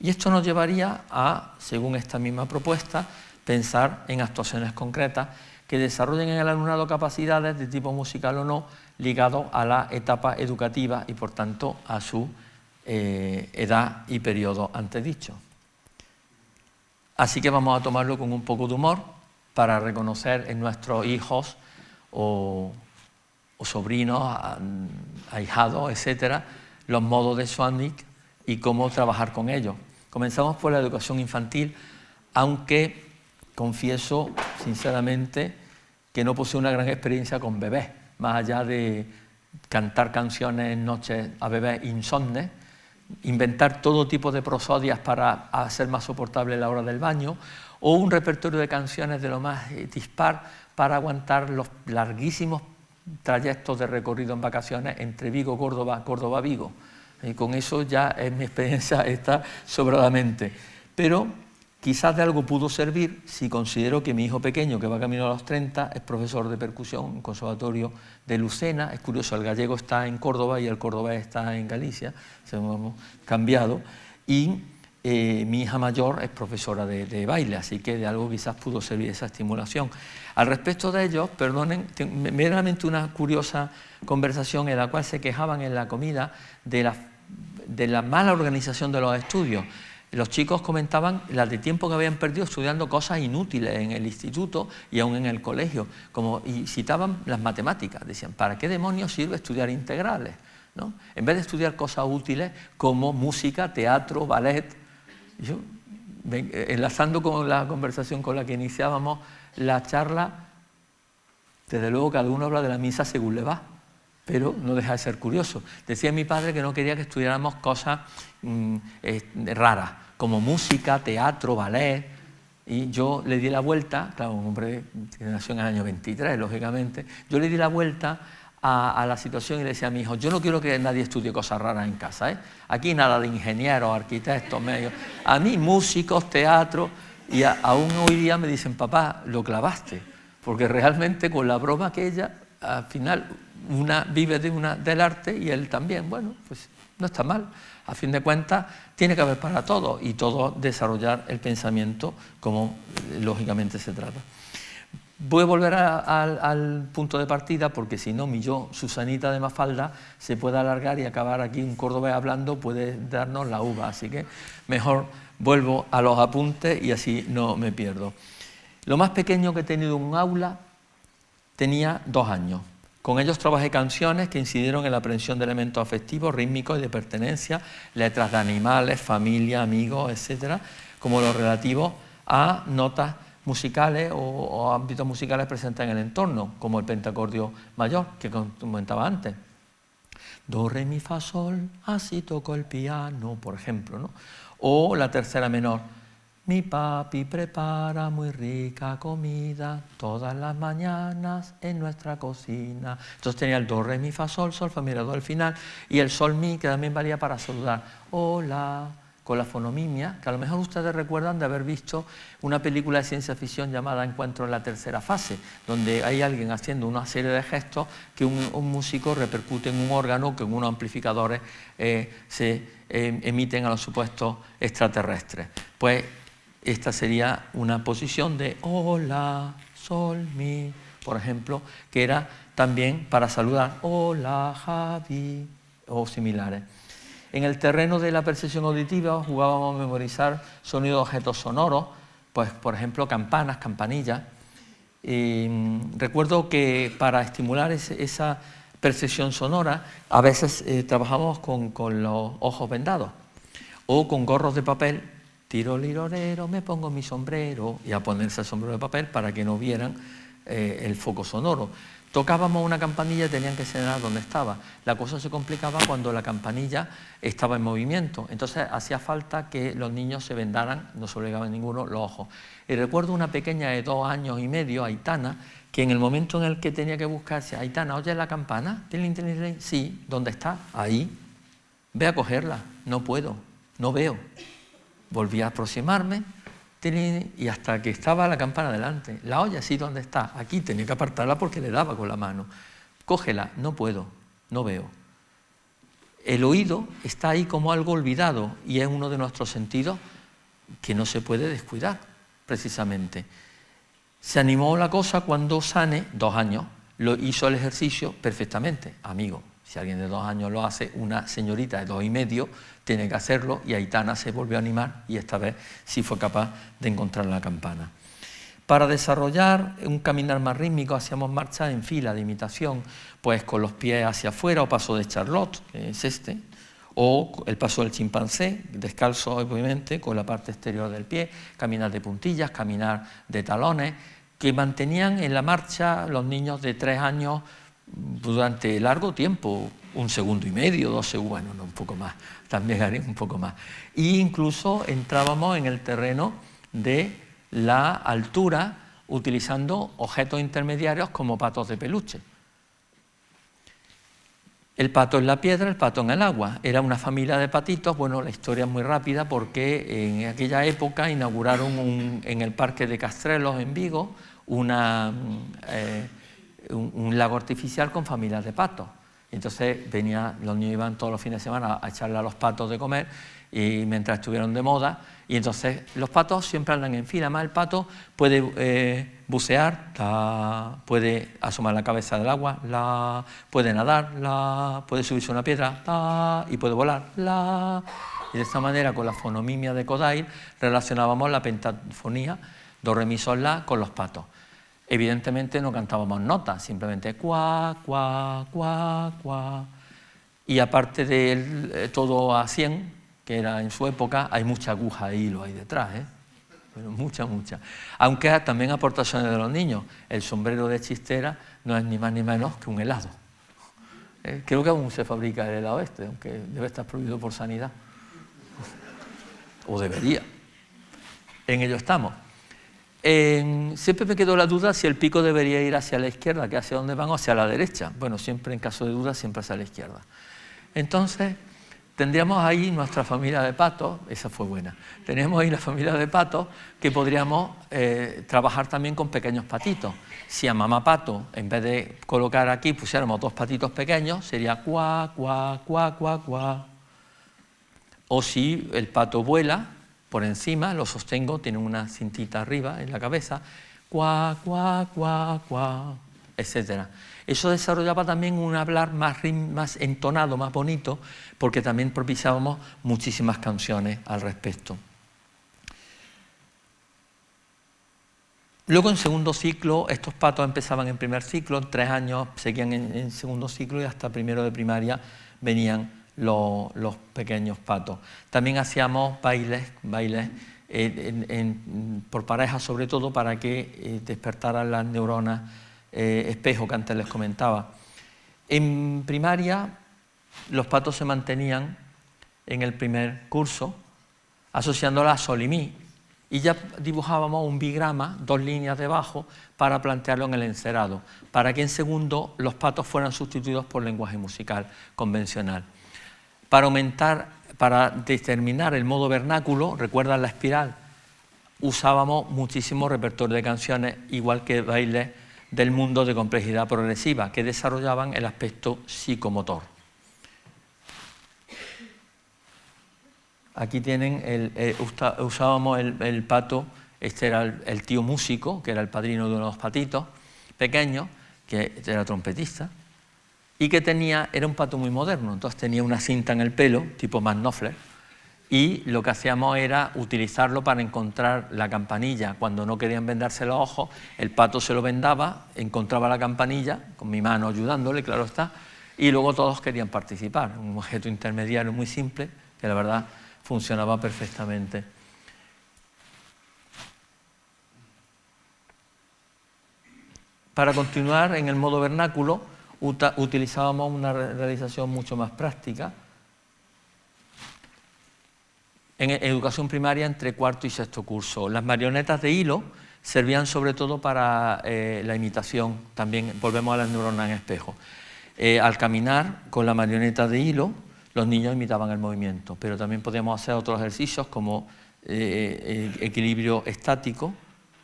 Y esto nos llevaría a, según esta misma propuesta, pensar en actuaciones concretas que desarrollen en el alumnado capacidades de tipo musical o no, ligado a la etapa educativa y por tanto a su edad y periodo antedicho. Así que vamos a tomarlo con un poco de humor para reconocer en nuestros hijos o sobrinos, ahijados, etcétera, los modos de Swanwick y cómo trabajar con ellos. Comenzamos por la educación infantil, aunque confieso sinceramente que no poseo una gran experiencia con bebés, más allá de cantar canciones en noches a bebés insomnes, inventar todo tipo de prosodias para hacer más soportable la hora del baño, o un repertorio de canciones de lo más dispar para aguantar los larguísimos trayectos de recorrido en vacaciones entre Vigo-Córdoba, Córdoba-Vigo. Y con eso ya mi experiencia está sobradamente. Pero quizás de algo pudo servir si considero que mi hijo pequeño, que va camino a los 30, es profesor de percusión en el Conservatorio de Lucena. Es curioso, el gallego está en Córdoba y el cordobés está en Galicia, se hemos cambiado. Y mi hija mayor es profesora de baile, así que de algo quizás pudo servir esa estimulación. Al respecto de ellos, perdonen, meramente una curiosa conversación en la cual se quejaban en la comida de la mala organización de los estudios. Los chicos comentaban las de tiempo que habían perdido estudiando cosas inútiles en el instituto y aún en el colegio, y citaban las matemáticas. Decían, ¿para qué demonios sirve estudiar integrales? ¿No? En vez de estudiar cosas útiles como música, teatro, ballet. Yo, enlazando con la conversación con la que iniciábamos la charla, desde luego cada uno habla de la misa según le va, pero no deja de ser curioso. Decía mi padre que no quería que estudiáramos cosas raras, como música, teatro, ballet, y yo le di la vuelta, claro, un hombre que nació en el año 23, lógicamente, yo le di la vuelta a la situación y le decía a mi hijo, yo no quiero que nadie estudie cosas raras en casa, ¿eh? Aquí nada de ingenieros, arquitectos, medios, a mí músicos, teatro, y aún hoy día me dicen, papá, lo clavaste, porque realmente con la broma aquella, al final, una vive del arte y él también, bueno, pues no está mal. A fin de cuentas, tiene que haber para todos y todos desarrollar el pensamiento como lógicamente se trata. Voy a volver al punto de partida porque si no, mi yo, Susanita de Mafalda, se puede alargar y acabar aquí un cordobés hablando, puede darnos la uva. Así que mejor vuelvo a los apuntes y así no me pierdo. Lo más pequeño que he tenido en un aula tenía 2 años. Con ellos trabajé canciones que incidieron en la aprehensión de elementos afectivos, rítmicos y de pertenencia, letras de animales, familia, amigos, etcétera, como los relativos a notas musicales o ámbitos musicales presentes en el entorno, como el pentacordio mayor, que comentaba antes. Do, re, mi, fa, sol, así toco el piano, por ejemplo, ¿no? O la tercera menor. Mi papi prepara muy rica comida todas las mañanas en nuestra cocina. Entonces tenía el do, re, mi, fa, sol, sol, fa, mi, re, do al final, y el sol, mi, que también valía para saludar. Hola, con la fonomimia, que a lo mejor ustedes recuerdan de haber visto una película de ciencia ficción llamada Encuentro en la tercera fase, donde hay alguien haciendo una serie de gestos que un músico repercute en un órgano que en unos amplificadores se emiten a los supuestos extraterrestres. Pues esta sería una posición de hola, sol, mi, por ejemplo, que era también para saludar hola, Javi, o similares. En el terreno de la percepción auditiva jugábamos a memorizar sonidos de objetos sonoros, pues por ejemplo campanas, campanillas. Recuerdo que para estimular esa percepción sonora a veces trabajamos con los ojos vendados o con gorros de papel. Tiro lirolero, me pongo mi sombrero, y a ponerse el sombrero de papel para que no vieran el foco sonoro. Tocábamos una campanilla y tenían que señalar dónde estaba. La cosa se complicaba cuando la campanilla estaba en movimiento. Entonces hacía falta que los niños se vendaran, no se obligaban ninguno, los ojos. Y recuerdo una pequeña de 2 años y medio, Aitana, que en el momento en el que tenía que buscarse, Aitana, ¿oyes la campana? Sí, ¿dónde está? Ahí. Ve a cogerla. No puedo, no veo. Volví a aproximarme y hasta que estaba la campana delante. La olla, sí, ¿dónde está? Aquí, tenía que apartarla porque le daba con la mano. Cógela, no puedo, no veo. El oído está ahí como algo olvidado y es uno de nuestros sentidos que no se puede descuidar, precisamente. Se animó la cosa cuando Sane, 2 años, lo hizo el ejercicio perfectamente, amigo. Si alguien de 2 años lo hace, una señorita de 2 y medio tiene que hacerlo, y Aitana se volvió a animar y esta vez sí fue capaz de encontrar la campana. Para desarrollar un caminar más rítmico hacíamos marcha en fila de imitación, pues con los pies hacia afuera o paso de Charlotte, que es este, o el paso del chimpancé, descalzo obviamente, con la parte exterior del pie, caminar de puntillas, caminar de talones, que mantenían en la marcha los niños de 3 años durante largo tiempo, 1 segundo y medio, 2 segundos, bueno, no, un poco más, también haré un poco más. E incluso entrábamos en el terreno de la altura utilizando objetos intermediarios como patos de peluche. El pato en la piedra, el pato en el agua. Era una familia de patitos. Bueno, la historia es muy rápida porque en aquella época inauguraron en el Parque de Castrelos, en Vigo, un lago artificial con familias de patos. Entonces los niños iban todos los fines de semana a echarle a los patos de comer y mientras estuvieron de moda, y entonces los patos siempre andan en fila. Además el pato puede bucear, puede asomar la cabeza del agua, puede nadar, puede subirse a una piedra y puede volar. Y de esta manera, con la fonomimia de Kodály, relacionábamos la pentafonía, do, re, mi, sol, la, con los patos. Evidentemente no cantábamos notas, simplemente cuá, cuá, cuá, cuá. Y aparte de todo a 100, que era en su época, hay mucha aguja e hilo ahí detrás, Pero mucha. Aunque también aportaciones de los niños. El sombrero de chistera no es ni más ni menos que un helado. Creo que aún se fabrica el helado aunque debe estar prohibido por sanidad. O debería. En ello estamos. Siempre me quedó la duda si el pico debería ir hacia la izquierda, que hacia dónde van, o hacia la derecha. Bueno, siempre en caso de duda, siempre hacia la izquierda. Entonces, tendríamos ahí nuestra familia de patos, esa fue buena. Tenemos ahí la familia de patos que podríamos trabajar también con pequeños patitos. Si a mamá pato, en vez de colocar aquí, pusiéramos 2 patitos pequeños, sería cuá, cuá, cuá, cuá, cuá. O si el pato vuela por encima, lo sostengo, tiene una cintita arriba en la cabeza, cuá, cuá, cuá, cuá, etc. Eso desarrollaba también un hablar más entonado, más bonito, porque también propiciábamos muchísimas canciones al respecto. Luego, en segundo ciclo, estos patos empezaban en primer ciclo, en 3 años seguían en segundo ciclo y hasta primero de primaria venían los pequeños patos. También hacíamos bailes por parejas, sobre todo para que despertaran las neuronas espejo que antes les comentaba. En primaria, los patos se mantenían en el primer curso, asociándola a sol y mi, y ya dibujábamos un bigrama, 2 líneas debajo, para plantearlo en el encerado, para que en segundo los patos fueran sustituidos por lenguaje musical convencional. Para determinar el modo vernáculo, ¿recuerdan la espiral? Usábamos muchísimo repertorio de canciones, igual que bailes del mundo de complejidad progresiva, que desarrollaban el aspecto psicomotor. Aquí tienen, usábamos el pato, este era el tío músico, que era el padrino de unos patitos pequeños, que era trompetista, y que era un pato muy moderno, entonces tenía una cinta en el pelo, tipo Mark Knopfler, y lo que hacíamos era utilizarlo para encontrar la campanilla. Cuando no querían vendarse los ojos, el pato se lo vendaba, encontraba la campanilla, con mi mano ayudándole, claro está, y luego todos querían participar. Un objeto intermediario muy simple, que la verdad funcionaba perfectamente. Para continuar en el modo vernáculo, utilizábamos una realización mucho más práctica. En educación primaria, entre 4º y 6º curso. Las marionetas de hilo servían sobre todo para la imitación, también volvemos a las neuronas en espejo. Al caminar con la marioneta de hilo, los niños imitaban el movimiento, pero también podíamos hacer otros ejercicios como equilibrio estático,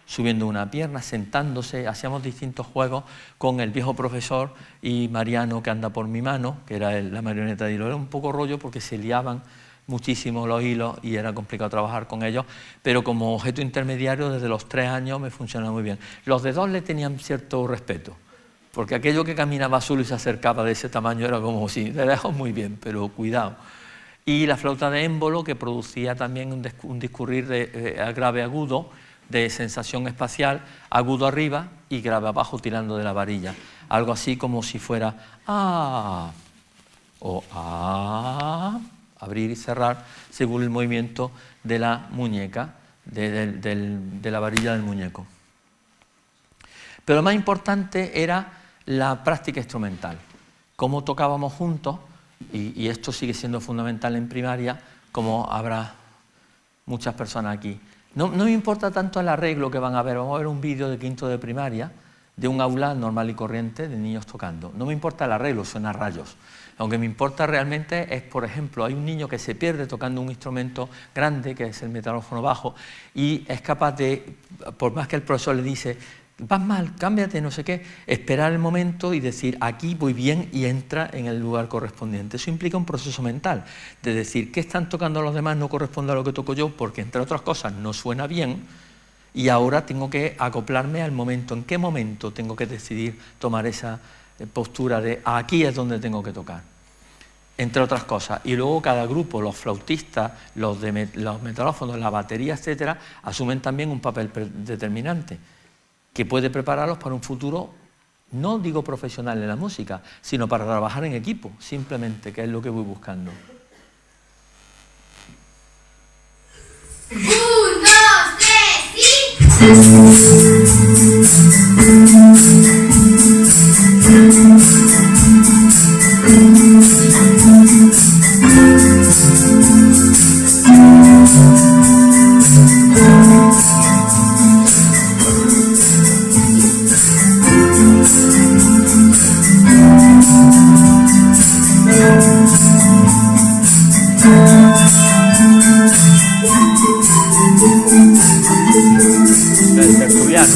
subiendo una pierna, sentándose, hacíamos distintos juegos con el viejo profesor y Mariano, que anda por mi mano, que era la marioneta de hilo. Era un poco rollo porque se liaban muchísimo los hilos y era complicado trabajar con ellos, pero como objeto intermediario desde los 3 años me funcionaba muy bien. Los de 2 le tenían cierto respeto, porque aquello que caminaba azul y se acercaba de ese tamaño era como si, de lejos muy bien, pero cuidado. Y la flauta de émbolo, que producía también un discurrir de grave agudo, de sensación espacial, agudo arriba y grave abajo tirando de la varilla. Algo así como si fuera ¡ah! O ¡ah! Abrir y cerrar según el movimiento de la muñeca, de la varilla del muñeco. Pero lo más importante era la práctica instrumental, cómo tocábamos juntos, y esto sigue siendo fundamental en primaria, como habrá muchas personas aquí. No me importa tanto el arreglo que van a ver, vamos a ver un vídeo de 5º de primaria, de un aula normal y corriente de niños tocando. No me importa el arreglo, suena a rayos. Lo que me importa realmente es, por ejemplo, hay un niño que se pierde tocando un instrumento grande, que es el metalófono bajo, y es capaz de, por más que el profesor le dice, vas mal, cámbiate, no sé qué, esperar el momento y decir, aquí voy bien, y entra en el lugar correspondiente. Eso implica un proceso mental, de decir, ¿qué están tocando los demás? No corresponde a lo que toco yo, porque entre otras cosas no suena bien, y ahora tengo que acoplarme al momento. ¿En qué momento tengo que decidir tomar esa postura de aquí es donde tengo que tocar? entre otras cosas. Y luego cada grupo, los flautistas, los metalófonos, la batería, etcétera, asumen también un papel determinante que puede prepararlos para un futuro, no digo profesional en la música, sino para trabajar en equipo, simplemente, que es lo que voy buscando. 1, 2, 3 Del tertuliano.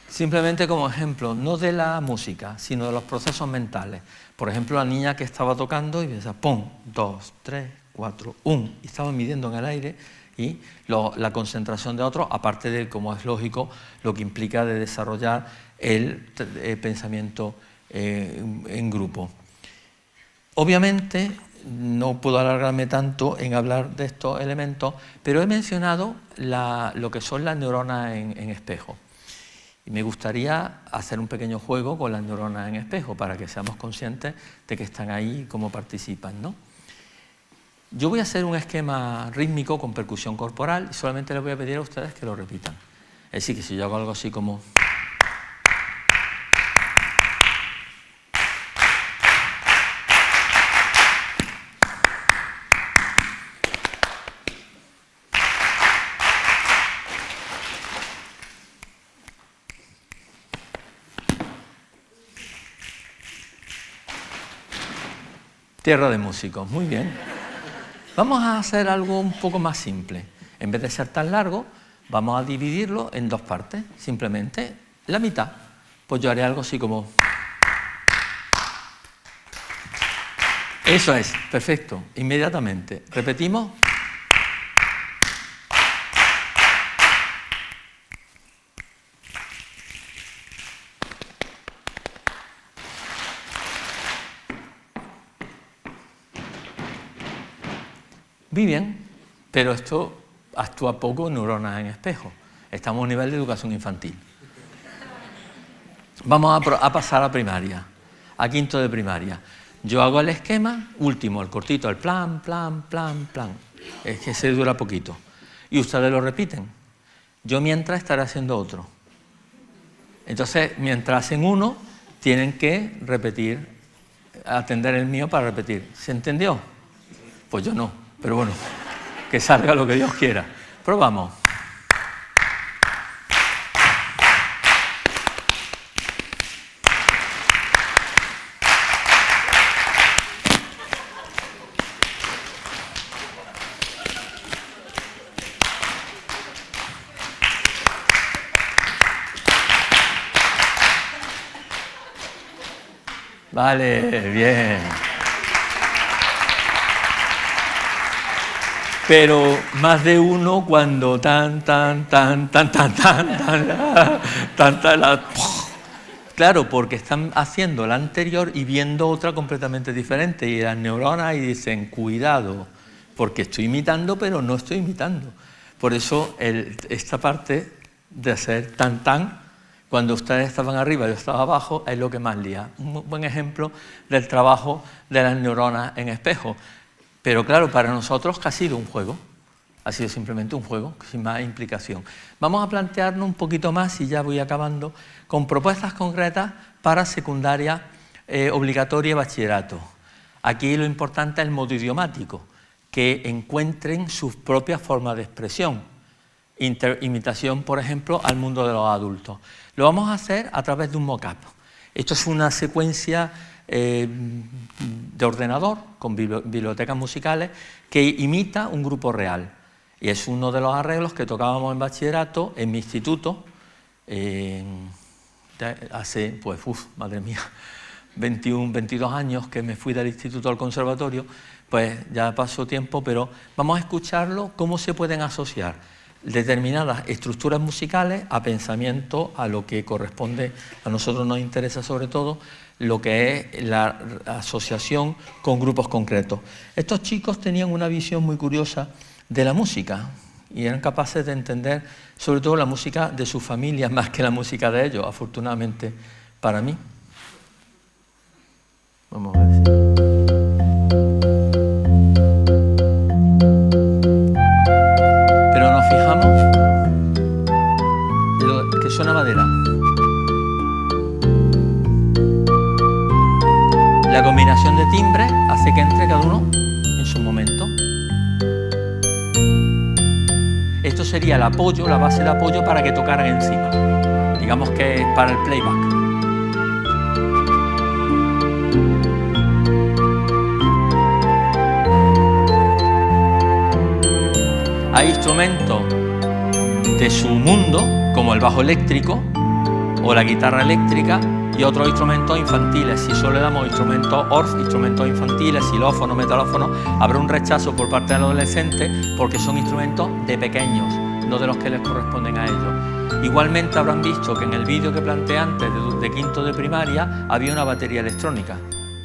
Simplemente como ejemplo, no de la música, sino de los procesos mentales. Por ejemplo, la niña que estaba tocando y decía, pum, 2, 3, 4, 1, y estaba midiendo en el aire, y la concentración de otros, aparte de, como es lógico, lo que implica de desarrollar el pensamiento en grupo. Obviamente, no puedo alargarme tanto en hablar de estos elementos, pero he mencionado lo que son las neuronas en espejo. Y me gustaría hacer un pequeño juego con las neuronas en espejo para que seamos conscientes de que están ahí y cómo participan, ¿no? Yo voy a hacer un esquema rítmico con percusión corporal y solamente les voy a pedir a ustedes que lo repitan. Es decir, que si yo hago algo así como... Tierra de músicos, muy bien. Vamos a hacer algo un poco más simple. En vez de ser tan largo, vamos a dividirlo en dos partes. Simplemente la mitad. Pues yo haré algo así como... Eso es, perfecto. Inmediatamente. Repetimos. Muy bien, pero esto actúa poco en neuronas en espejo. Estamos a un nivel de educación infantil. Vamos a pasar a primaria, a quinto de primaria. Yo hago el esquema, último, el cortito, el plan, plan, plan, plan. Es que se dura poquito. Y ustedes lo repiten. Yo mientras estaré haciendo otro. Entonces, mientras hacen uno, tienen que repetir, atender el mío para repetir. ¿Se entendió? Pues yo no. Pero bueno, que salga lo que Dios quiera. Probamos. Vale, bien. Pero más de uno cuando tan, claro, porque están haciendo la anterior y viendo otra completamente diferente. Y las neuronas y dicen, cuidado, porque estoy imitando, pero no estoy imitando. Por eso esta parte de hacer tan, cuando ustedes estaban arriba y yo estaba abajo, es lo que más lía. Un buen ejemplo del trabajo de las neuronas en espejo. Pero claro, para nosotros que ha sido un juego, ha sido simplemente un juego, sin más implicación. Vamos a plantearnos un poquito más, y ya voy acabando, con propuestas concretas para secundaria obligatoria y bachillerato. Aquí lo importante es el modo idiomático, que encuentren sus propias formas de expresión. Imitación, por ejemplo, al mundo de los adultos. Lo vamos a hacer a través de un mock-up. Esto es una secuencia de ordenador con bibliotecas musicales que imita un grupo real. Y es uno de los arreglos que tocábamos en bachillerato, en mi instituto, hace, pues, madre mía, 21, 22 años que me fui del instituto al conservatorio, pues ya pasó tiempo, pero vamos a escucharlo, cómo se pueden asociar determinadas estructuras musicales a pensamiento, a lo que corresponde, a nosotros nos interesa sobre todo, lo que es la asociación con grupos concretos. Estos chicos tenían una visión muy curiosa de la música y eran capaces de entender sobre todo la música de sus familias más que la música de ellos, afortunadamente para mí. Vamos a ver si... Pero nos fijamos que suena madera. La combinación de timbres hace que entre cada uno en su momento. Esto sería el apoyo, la base de apoyo para que tocaran encima. Digamos que es para el playback. Hay instrumentos de su mundo, como el bajo eléctrico o la guitarra eléctrica, y otros instrumentos infantiles. Si solo le damos instrumentos ORF, instrumentos infantiles, xilófono, metalófono, habrá un rechazo por parte del adolescente porque son instrumentos de pequeños, no de los que les corresponden a ellos. Igualmente habrán visto que en el vídeo que planteé antes de quinto de primaria había una batería electrónica.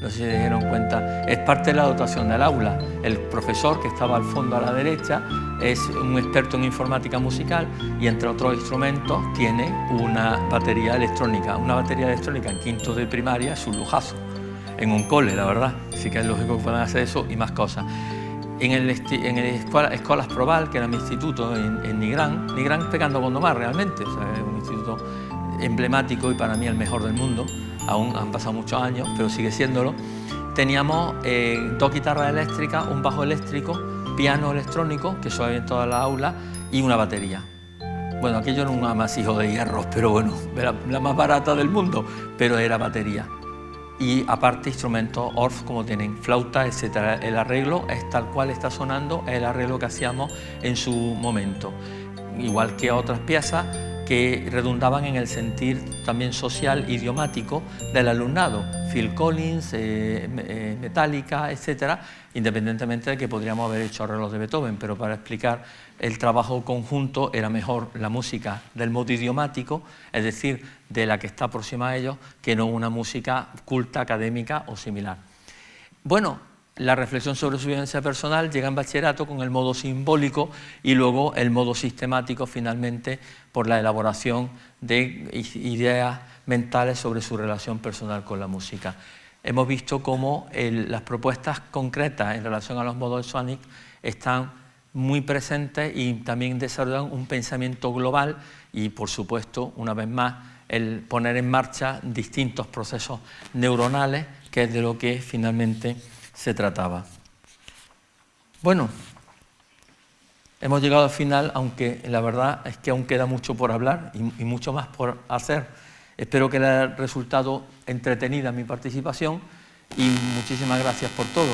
No sé si se dieron cuenta, es parte de la dotación del aula. El profesor que estaba al fondo a la derecha es un experto en informática musical y entre otros instrumentos tiene una batería electrónica. Una batería electrónica en quinto de primaria es un lujazo, en un cole, la verdad. Sí que es lógico que puedan hacer eso y más cosas. En el Escolas Proval, que era mi instituto en Nigrán pegando Gondomar realmente, o sea, es un instituto emblemático y para mí el mejor del mundo. Aún han pasado muchos años, pero sigue siéndolo. Teníamos 2 guitarras eléctricas, un bajo eléctrico, piano electrónico, que eso había en todas las aulas, y una batería. Bueno, aquello era un amasijo de hierros, pero bueno, era la más barata del mundo, pero era batería. Y aparte instrumentos ORF, como tienen flauta, etc. El arreglo es tal cual está sonando, es el arreglo que hacíamos en su momento. Igual que otras piezas que redundaban en el sentir también social, idiomático del alumnado, Phil Collins, Metallica, etcétera, independientemente de que podríamos haber hecho arreglos de Beethoven, pero para explicar el trabajo conjunto era mejor la música del modo idiomático, es decir, de la que está próxima a ellos, que no una música culta, académica o similar. Bueno, la reflexión sobre su vivencia personal llega en bachillerato con el modo simbólico y luego el modo sistemático finalmente por la elaboración de ideas mentales sobre su relación personal con la música. Hemos visto cómo las propuestas concretas en relación a los modos sonic están muy presentes y también desarrollan un pensamiento global y, por supuesto, una vez más, el poner en marcha distintos procesos neuronales, que es de lo que finalmente se trataba. Bueno, hemos llegado al final, aunque la verdad es que aún queda mucho por hablar y mucho más por hacer. Espero que les haya resultado entretenida mi participación y muchísimas gracias por todo.